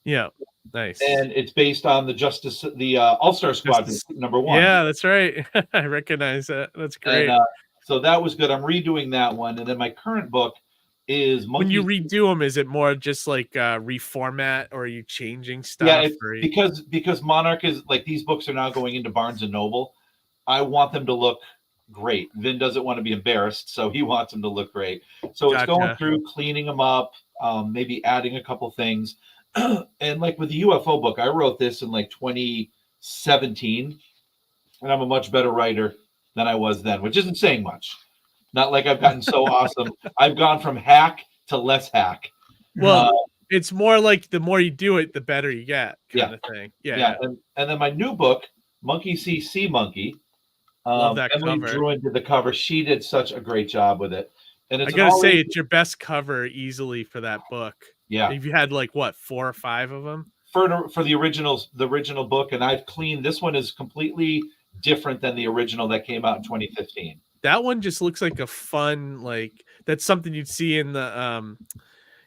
Yeah, nice. And it's based on the All-Star Squad #1. Yeah, that's right. I recognize that. That's great. And, so that was good. I'm redoing that one. And then my current book is when you redo them, is it more just like reformat, or are you changing stuff? Yeah, because Monarch is like, these books are now going into Barnes and Noble. I want them to look great. Vin doesn't want to be embarrassed, so he wants them to look great. So it's going through, cleaning them up, maybe adding a couple things. And like with the UFO book, I wrote this in like 2017, and I'm a much better writer than I was then, which isn't saying much. Not like I've gotten so awesome. I've gone from hack to less hack. Well, it's more like the more you do it, the better you get, kind of thing. Yeah. And then my new book, Monkey See Sea Monkey. Love that Emily cover. Druin did the cover. She did such a great job with it. And it's I gotta say, it's your best cover easily for that book. Yeah. If you had like 4 or 5 of them for the original book, and I've cleaned. This one is completely different than the original that came out in 2015. That one just looks like a fun, like that's something you'd see in the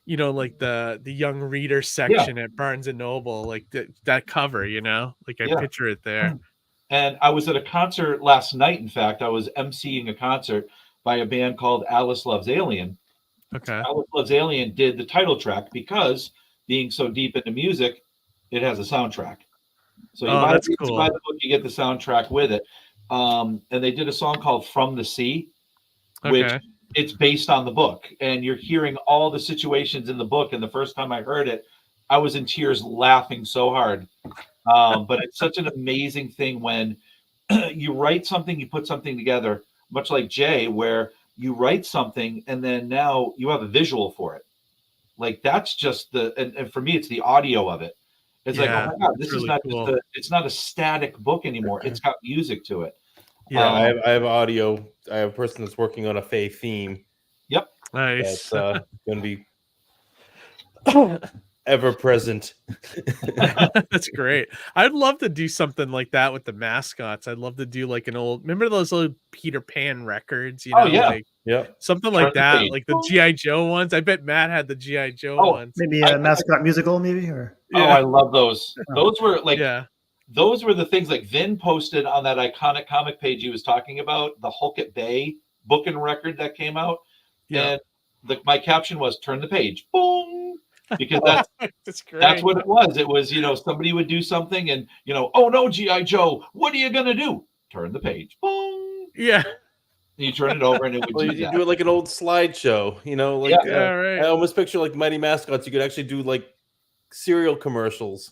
like the young reader section at Barnes and Noble, like that cover, like I picture it there. And I was at a concert last night. In fact, I was emceeing a concert by a band called Alice Loves Alien. Okay. Alice Loves Alien did the title track because being so deep into music, it has a soundtrack. So you buy the book, you get the soundtrack with it. And they did a song called From the Sea, which it's based on the book. And you're hearing all the situations in the book. And the first time I heard it, I was in tears laughing so hard. But it's such an amazing thing when you write something, you put something together, much like Jay, where you write something and then now you have a visual for it. Like that's just and for me, it's the audio of it. It's like, oh my God, this is not cool. It's not a static book anymore. It's got music to it. Yeah, I have audio. I have a person that's working on a Fae theme. Yep. Nice. That's going to be ever present. That's great. I'd love to do something like that with the Mascots. I'd love to do like remember those old Peter Pan records, something like that, like the G.I. Joe ones. I bet Matt had the G.I. Joe ones. Maybe a Mascot musical, maybe, or I love those. Those were like those were the things like Vin posted on that iconic comic page he was talking about, the Hulk at Bay book and record that came out. And my caption was turn the page. Boom. Because that's what it was. It was, somebody would do something and, oh no, G.I. Joe, what are you going to do? Turn the page. Boom. Yeah. And you turn it over and it would you do it like an old slideshow, right. I almost picture like Mighty Mascots. You could actually do like cereal commercials.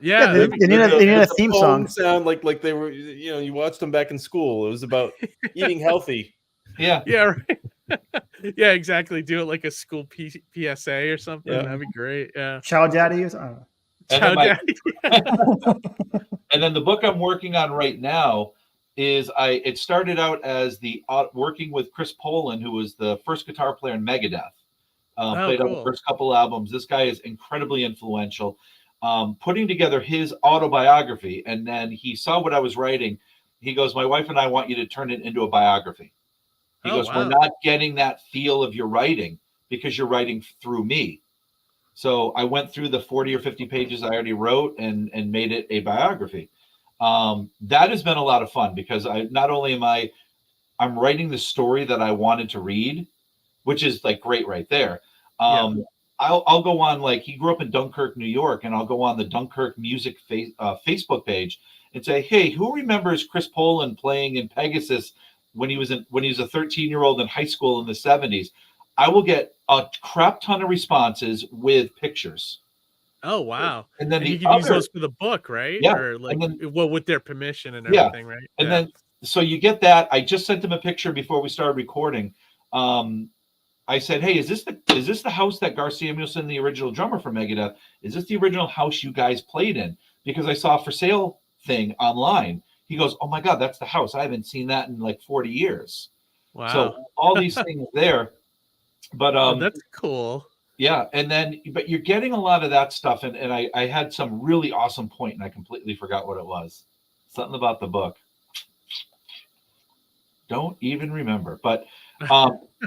Yeah, they need a theme song. Sound like they were, you watched them back in school. It was about eating healthy. Yeah. Yeah, right. Yeah, exactly. Do it like a school PSA or something. Yeah. That'd be great. Yeah. Chow Daddy or something. Daddy. And then the book I'm working on right now is it started out as working with Chris Poland, who was the first guitar player in Megadeth. Played on the first couple albums. This guy is incredibly influential. Putting together his autobiography, and then he saw what I was writing. He goes, "My wife and I want you to turn it into a biography." He goes, "We're not getting that feel of your writing because you're writing through me." So I went through the 40 or 50 pages I already wrote and made it a biography. That has been a lot of fun because not only I'm writing the story that I wanted to read, which is like great right there. I'll go on, like, he grew up in Dunkirk, New York, and I'll go on the Dunkirk Music Facebook page and say, "Hey, who remembers Chris Poland playing in Pegasus when he was a 13-year-old in high school in the 70s?" I will get a crap ton of responses with pictures. Oh, wow. And then you can use those for the book, right? Yeah. Or like, with their permission and everything, right? And then, so you get that. I just sent him a picture before we started recording. I said, "Hey, is this the house that Gar Samuelson, the original drummer for Megadeth, is this the original house you guys played in? Because I saw a for sale thing online." He goes, "Oh my God, that's the house. I haven't seen that in like 40 years." Wow. So all these things there. But that's cool. Yeah, but you're getting a lot of that stuff, and I had some really awesome point, and I completely forgot what it was. Something about the book. Don't even remember. But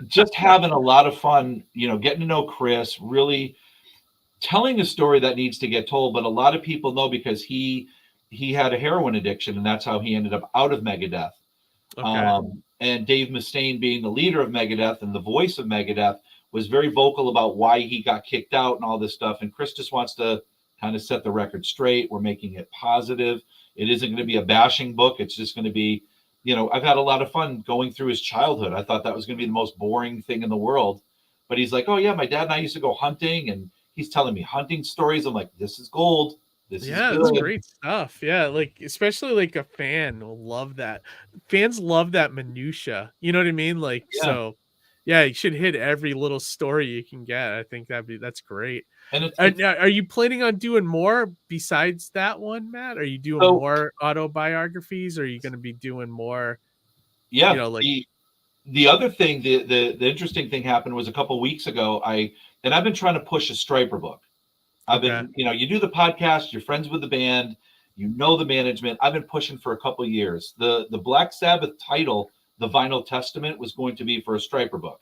just having a lot of fun, getting to know Chris, really telling a story that needs to get told. But a lot of people know because he had a heroin addiction, and that's how he ended up out of Megadeth. Okay. And Dave Mustaine, being the leader of Megadeth and the voice of Megadeth, was very vocal about why he got kicked out and all this stuff. And Chris just wants to kind of set the record straight. We're making it positive. It isn't going to be a bashing book. It's just going to be, I've had a lot of fun going through his childhood. I thought that was going to be the most boring thing in the world. But he's like, "Oh, yeah, my dad and I used to go hunting." And he's telling me hunting stories. I'm like, this is gold. That's great stuff. Yeah, like especially like a fan will love that. Fans love that minutia. You know what I mean? Like, so yeah, you should hit every little story you can get. I think that's great. And are you planning on doing more besides that one, Matt? Are you doing more autobiographies? Or are you going to be doing more? Yeah, the other thing, the interesting thing happened was a couple weeks ago. I've been trying to push a Striper book. I've been, you do the podcast, you're friends with the band, the management. I've been pushing for a couple of years. The Black Sabbath title, The Vinyl Testament, was going to be for a Striper book.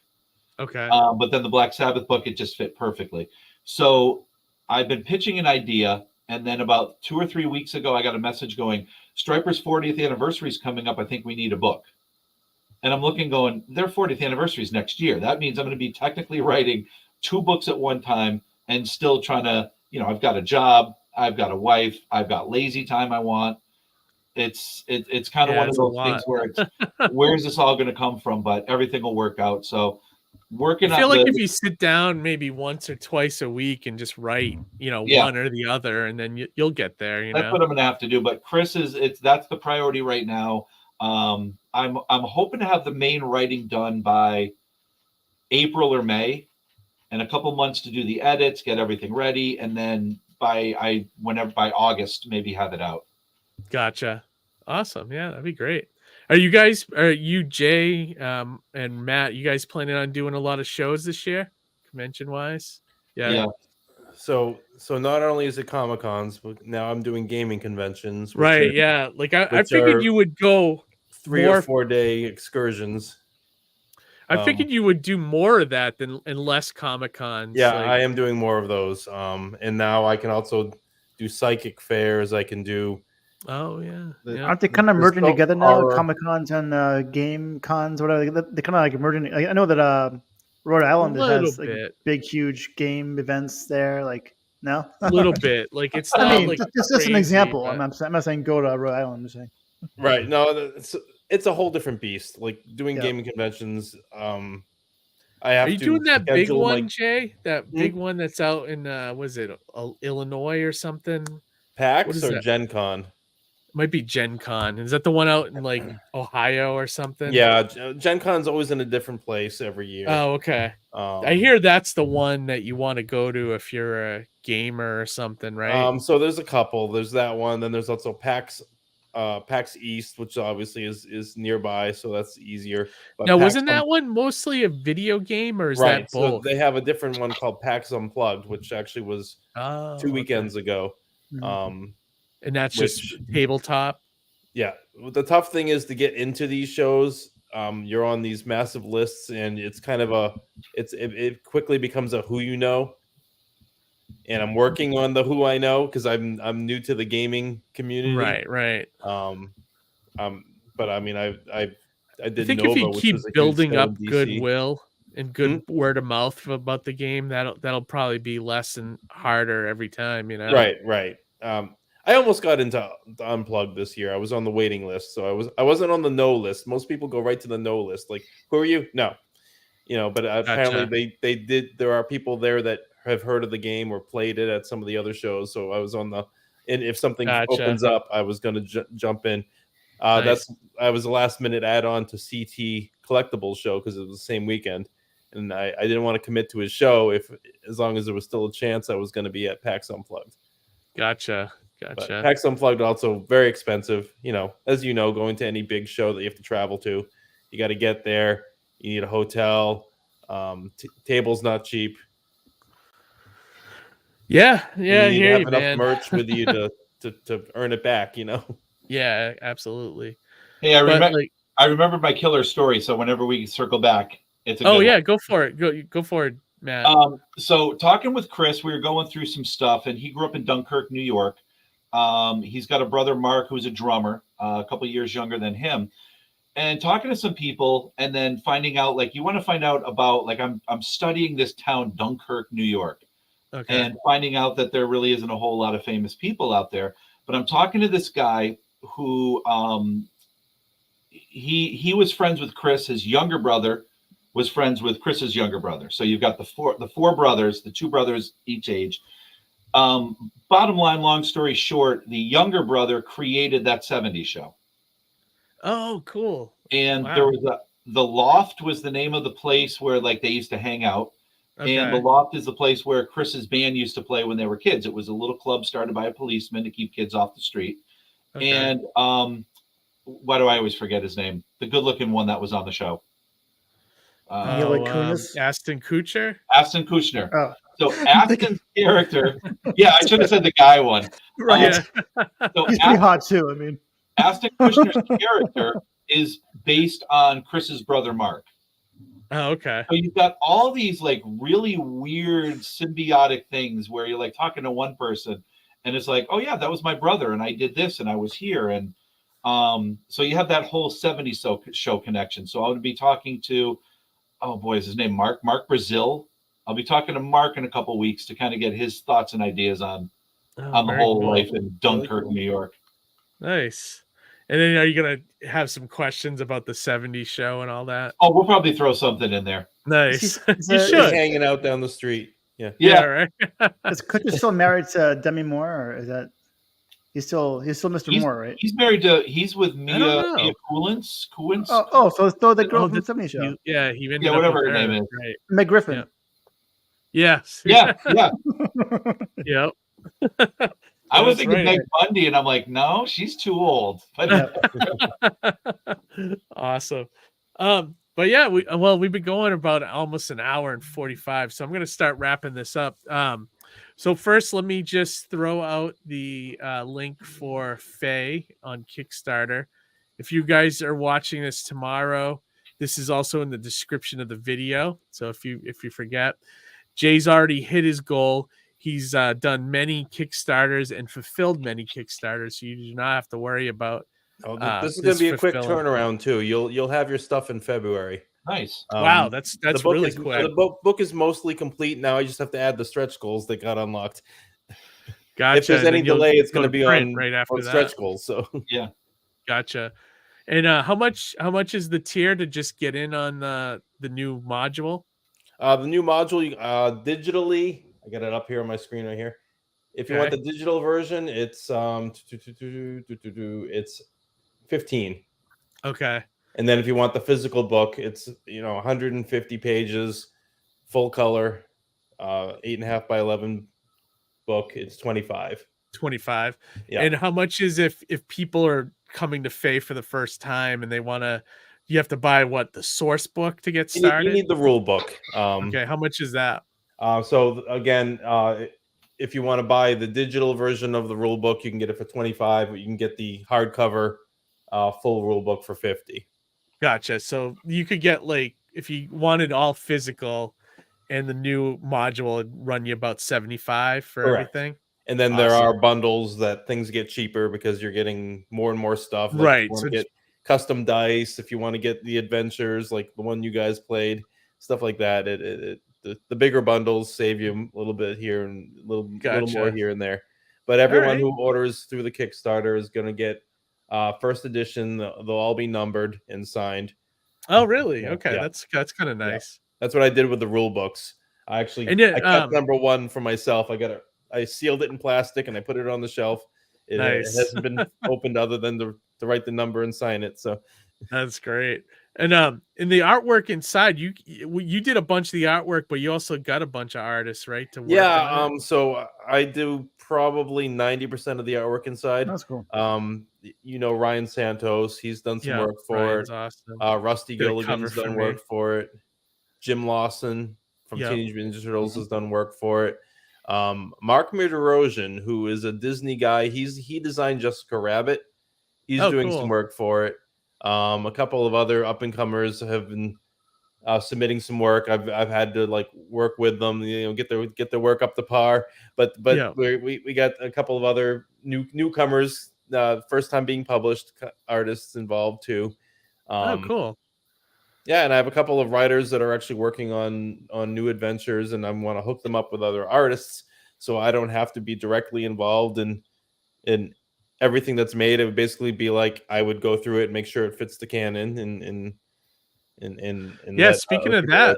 Okay. But then the Black Sabbath book, it just fit perfectly. So I've been pitching an idea, and then about 2 or 3 weeks ago, I got a message going, Striper's 40th anniversary is coming up. I think we need a book. And I'm looking going, their 40th anniversary is next year. That means I'm going to be technically writing 2 books at one time and still trying to, I've got a job, I've got a wife, I've got lazy time I want. It's kind of one of those things where it's, where's this all going to come from? But everything will work out. So working on I feel like if you sit down maybe once or twice a week and just write, one or the other, and then you'll get there. That's what I'm going to have to do. But Chris that's the priority right now. I'm hoping to have the main writing done by April or May, and a couple months to do the edits, get everything ready, and then by August maybe have it out. Gotcha. Awesome. Yeah, that'd be great. Are you Jay and Matt, you guys planning on doing a lot of shows this year, convention wise? Yeah. So not only is it Comic-Cons, but now I'm doing gaming conventions. Right. Yeah. Like I figured you would go 3 or 4 day excursions. I figured you would do more of that than less Comic-Cons. Yeah, I am doing more of those. And now I can also do psychic fairs. I can do. Oh yeah. Aren't they kind of merging together now? Comic-Cons and game cons, whatever. They kind of like merging. I know that Rhode Island has like big, huge game events there. Like no, a little bit. Like it's not. I mean, like just crazy, an example. but... I'm not saying go to Rhode Island. I'm just saying. Right. No, it's a whole different beast. Like doing gaming conventions. I have. Are you doing that big one, Jay? That big one that's out in was it Illinois or something? PAX or Gen Con? Might be Gen Con. Is that the one out in like Ohio or something? Yeah, Gen Con's always in a different place every year. Oh, okay. I hear that's the one that you want to go to if you're a gamer or something, right? So there's a couple. There's that one. Then there's also PAX East, which obviously is nearby, so that's easier. But now, wasn't that one mostly a video game, or is that both? So they have a different one called PAX Unplugged, which actually was 2 weekends ago. And that's just tabletop. Yeah. The tough thing is to get into these shows. You're on these massive lists, and it's kind of it quickly becomes a who you know. And I'm working on the who I know because I'm new to the gaming community. Right. But I mean, I did. I think Nova, if you keep building up goodwill and good word of mouth about the game, that'll probably be less and harder every time. Right. I almost got into Unplugged this year. I was on the waiting list, so I wasn't on the no list. Most people go right to the no list. Like, who are you? No, but apparently they did. There are people there that have heard of the game or played it at some of the other shows. So I was on the. And if something opens up, I was going to jump in. Nice. I was a last minute add on to CT Collectibles show because it was the same weekend, and I didn't want to commit to his show as long as there was still a chance I was going to be at PAX Unplugged. Gotcha. But PAX Unplugged also very expensive. As you know, going to any big show that you have to travel to, you got to get there. You need a hotel. Table's not cheap. Yeah. You need to have enough merch with you to earn it back. Yeah, absolutely. Hey, I remember my killer story. So whenever we circle back, it's a good one. Go for it. Go for it, Matt. So talking with Chris, we were going through some stuff, and he grew up in Dunkirk, New York. He's got a brother, Mark, who's a drummer, a couple of years younger than him. And talking to some people, and then finding out, like, you want to find out about, like, I'm studying this town, Dunkirk, New York, and finding out that there really isn't a whole lot of famous people out there. But I'm talking to this guy who he was friends with Chris. His younger brother was friends with Chris's younger brother. So you've got the four brothers, the 2 brothers each age. Bottom line, long story short, the younger brother created that 70s show. Oh, cool. And there was the Loft was the name of the place where, like, they used to hang out. And the Loft is the place where Chris's band used to play when they were kids. It was a little club started by a policeman to keep kids off the street. And why do I always forget his name? The good-looking one that was on the show. Ashton Kutcher? Ashton Kutcher. Oh. So Ashton's character, I should have said the guy one. Right. So he's pretty hot too. I mean, Ashton Kutcher's character is based on Chris's brother Mark. Oh, okay. So you've got all these like really weird symbiotic things where you're like talking to one person and it's like, oh yeah, that was my brother and I did this and I was here. And so you have that whole 70s show connection. So I would be talking to, oh boy, is his name Mark Brazil. I'll be talking to Mark in a couple of weeks to kind of get his thoughts and ideas on the whole life in Dunkirk, New York. Nice. And then are you going to have some questions about the 70s show and all that? Oh, we'll probably throw something in there. Nice. You He's should. hanging out down the street. Yeah. Right. Is Kutcher still married to Demi Moore, or is that he's still Mr. Moore, right? He's with Mia Coolins. So it's still the girl from the 70s show. He whatever her name is. Right. Meg Griffin. Yes. Yeah. Yep. I was thinking Meg Bundy, and I'm like, no, she's too old. But awesome. But yeah, we've been going about almost an hour and 45, so I'm going to start wrapping this up. So first, let me just throw out the link for Fae on Kickstarter. If you guys are watching this tomorrow, this is also in the description of the video. So if you forget, Jay's already hit his goal. He's done many Kickstarters and fulfilled many Kickstarters, so you do not have to worry about. This is going to be a quick turnaround too. You'll have your stuff in February. Nice. Wow, that's really quick. The book is mostly complete now. I just have to add the stretch goals that got unlocked. Gotcha. If there's any delay, it's going to be on right after that. Stretch goals. So yeah, gotcha. And how much is the tier to just get in on the new module? The new module, digitally, I got it up here on my screen right here. If you want the digital version, it's it's 15. Okay. And then if you want the physical book, it's 150 pages, full color, 8.5 by 11 book. It's 25. 25. Yeah. And how much is if people are coming to Fae for the first time and they want to? You have to buy the source book to get started. You need the rule book. Okay. How much is that? So again, if you want to buy the digital version of the rule book, you can get it for 25. But you can get the hardcover full rule book for 50. Gotcha. So you could get if you wanted all physical, and the new module would run you about 75 for everything. And then there are bundles that things get cheaper because you're getting more and more stuff. Right. So get custom dice if you want to get the adventures like the one you guys played, stuff like that. The bigger bundles save you a little bit here and a little more here and there. But everyone who orders through the Kickstarter is going to get first edition. They'll all be numbered and signed. Oh, really? Okay, yeah. That's kind of nice. Yeah. That's what I did with the rule books. I actually I kept number 1 for myself. I sealed it in plastic and I put it on the shelf. It hasn't been opened other than to write the number and sign it. So that's great. And in the artwork inside, you did a bunch of the artwork, but you also got a bunch of artists, right? To work on it. So I do probably 90% of the artwork inside. That's cool. Ryan Santos, he's done some work for it. Awesome. Rusty Gilligan's done work for it. Jim Lawson from Teenage Mutant Ninja Turtles has done work for it. Mark Midorosian, who is a Disney guy, he designed Jessica Rabbit. He's doing some work for it. A couple of other up and comers have been submitting some work. I've had to work with them, get their work up to par. But we got a couple of other newcomers, first time being published artists involved too. Cool. Yeah, and I have a couple of writers that are actually working on new adventures, and I want to hook them up with other artists, so I don't have to be directly involved in everything that's made. It would basically be like I would go through it and make sure it fits the canon. And speaking of that,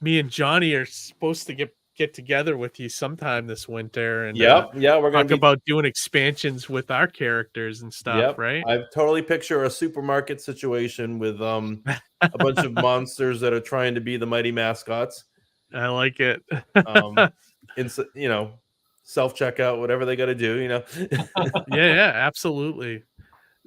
me and Johnny are supposed to get together with you sometime this winter, and we're going to talk about doing expansions with our characters and stuff. Right? I totally picture a supermarket situation with a bunch of monsters that are trying to be the mighty mascots. I like it. Self checkout, whatever they got to do. Yeah, absolutely.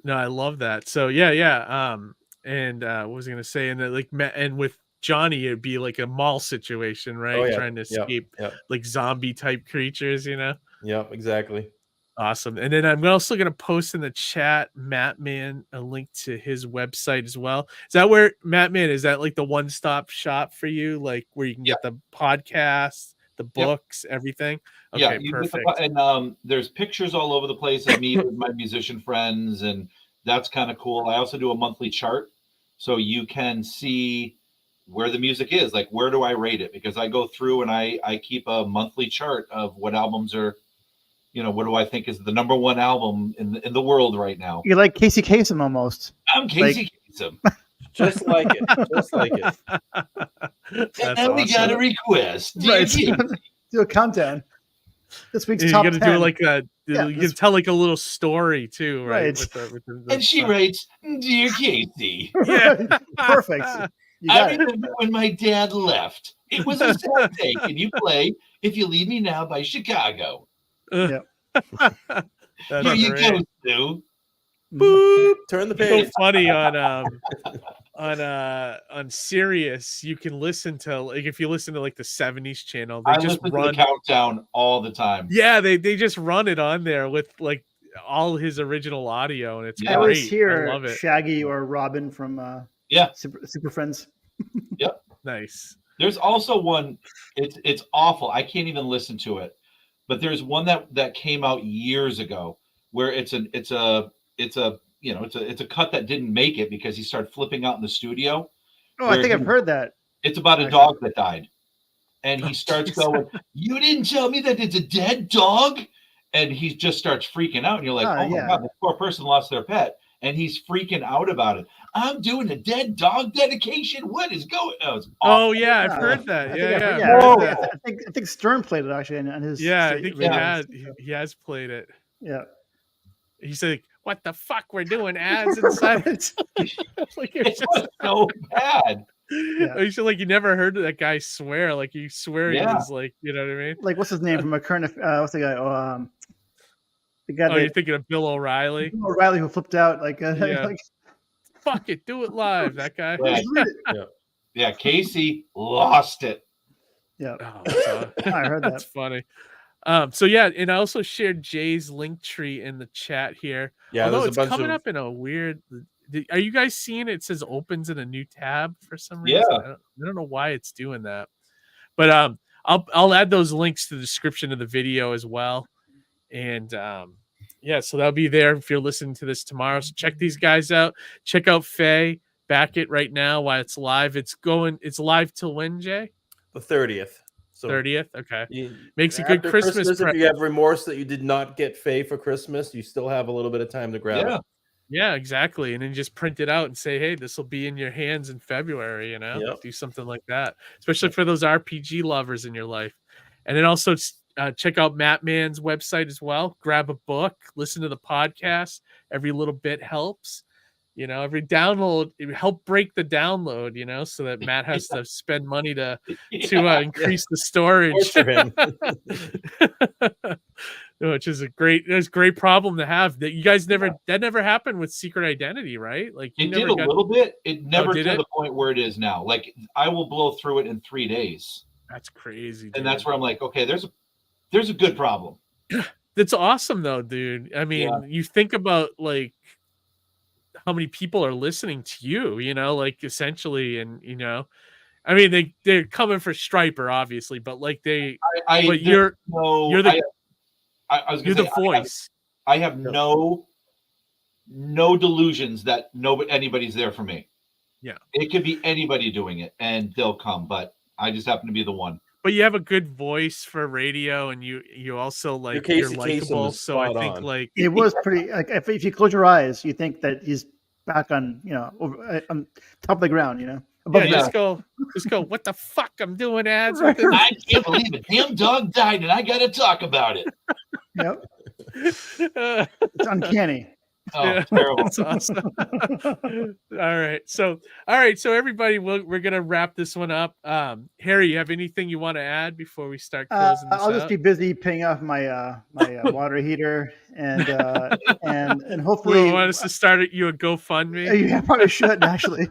No, I love that. So yeah. And what was I going to say? And and with Johnny, it'd be like a mall situation, right? Oh, yeah. Trying to escape like zombie type creatures, Yep, exactly. Awesome. And then I'm also going to post in the chat, Matman, a link to his website as well. Is that where, Matman, is that like the one-stop shop for you? Like where you can get the podcasts, the books, everything? Okay, perfect. And there's pictures all over the place of me with my musician friends, and that's kind of cool. I also do a monthly chart, so you can see where the music is. Like, where do I rate it? Because I go through and I keep a monthly chart of what albums are, what do I think is the number one album in the world right now? You're like Casey Kasem almost. I'm Casey Kasem. Just like it. Just like it. And now we got a request. Right. Do a countdown. This week's top 10. You gotta do like a, you can tell like a little story too, right? And she writes, "Dear Casey." Yeah. Perfect. I remember when my dad left. It was a sad day. Can you play "If You Leave Me Now" by Chicago? Yeah. Here you go, Stu. Boop. Turn the page. So funny on Sirius, you can listen to, like, if you listen to like the 70s channel, they just run the countdown all the time. Yeah, they just run it on there with like all his original audio, and it's great. I always hear I love it. Shaggy or Robin from Super Friends. Yep. Nice. There's also one, it's awful. I can't even listen to it. But there's one that came out years ago where it's a cut that didn't make it because he started flipping out in the studio. Oh, I think I've heard that. It's about a dog that died. And he starts going, "You didn't tell me that it's a dead dog?" And he just starts freaking out. And you're like, oh my God, this poor person lost their pet. And he's freaking out about it. "I'm doing a dead dog dedication. What is going on?" Oh, yeah, I've heard that. I think Stern played it actually on his. Yeah, I think he has played it. Yeah. He's like, "What the fuck? We're doing ads inside." Like, it's just so bad. Yeah. You should, like, you never heard that guy swear. Like, you swear he was like, you know what I mean? Like, what's his name from a current? What's the guy? The guy. You're thinking of Bill O'Reilly? Bill O'Reilly who flipped out like. Like, fuck it, do it live. That guy. Yeah, Casey lost it. Yeah, I heard that. That's funny. So yeah, and I also shared Jay's link tree in the chat here. Yeah, although it's coming up in a weird. Are you guys seeing it? It says opens in a new tab for some reason. Yeah, I don't know why it's doing that, but I'll add those links to the description of the video as well, and so that'll be there if you're listening to this tomorrow. So check these guys out. Check out Fae. Back it right now while it's live. It's live till when, Jay? The 30th. So 30th. Okay. Makes a good Christmas if you have remorse that you did not get Fae for Christmas, you still have a little bit of time to grab it. Yeah, exactly. And then just print it out and say, hey, this will be in your hands in February, do something like that, especially for those RPG lovers in your life. And then also check out Matman's website as well. Grab a book, listen to the podcast. Every little bit helps. Every download, it help break the download, so that Matt has to spend money to increase the storage. Which is a great problem to have. That you guys that never happened with Secret Identity, right? Like it did a little bit. It never to the point where it is now. Like I will blow through it in 3 days. That's crazy, dude. And that's where I'm like, okay, there's a good problem. That's awesome though, dude. I mean, you think about like how many people are listening to you, like essentially, and I mean they're coming for Striper, obviously, but like you're the voice. I have no delusions that anybody's there for me. Yeah, it could be anybody doing it, and they'll come, but I just happen to be the one. But you have a good voice for radio, and you also like you're likable. So I think like it was pretty. Like if you close your eyes, you think that he's back on on top of the ground. Just go. What the fuck? I'm doing ads. I can't believe it. Damn dog died, and I got to talk about it. Yep, it's uncanny. Oh, terrible. That's awesome. All right. So everybody, we're gonna wrap this one up. Harry, you have anything you want to add before we start closing this I'll out? just be busy paying off my water heater and hopefully you want us to start you a GoFundMe. Yeah, probably should actually.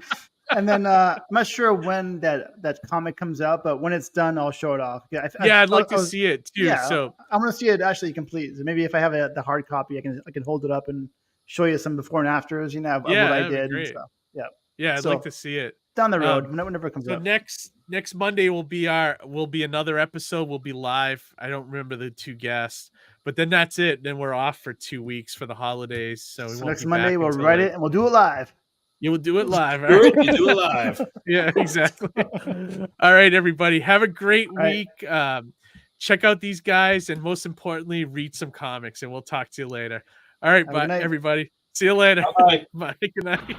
And then I'm not sure when that comic comes out, but when it's done, I'll show it off. Yeah, I'd like to see it too. Yeah, so I want to see it actually complete. So maybe if I have the hard copy, I can hold it up and show you some before and afters. Of what I did and stuff. Yeah, yeah, I'd like to see it down the road whenever it comes out. So next Monday will be another episode. We'll be live. I don't remember the 2 guests, but then that's it. Then we're off for 2 weeks for the holidays. So next Monday we'll write it and we'll do it live. You will do it live. You do it live. Yeah, exactly. All right, everybody. Have a great week. Check out these guys, and most importantly, read some comics, and we'll talk to you later. All right, bye, everybody. See you later. Bye. Bye. Good night.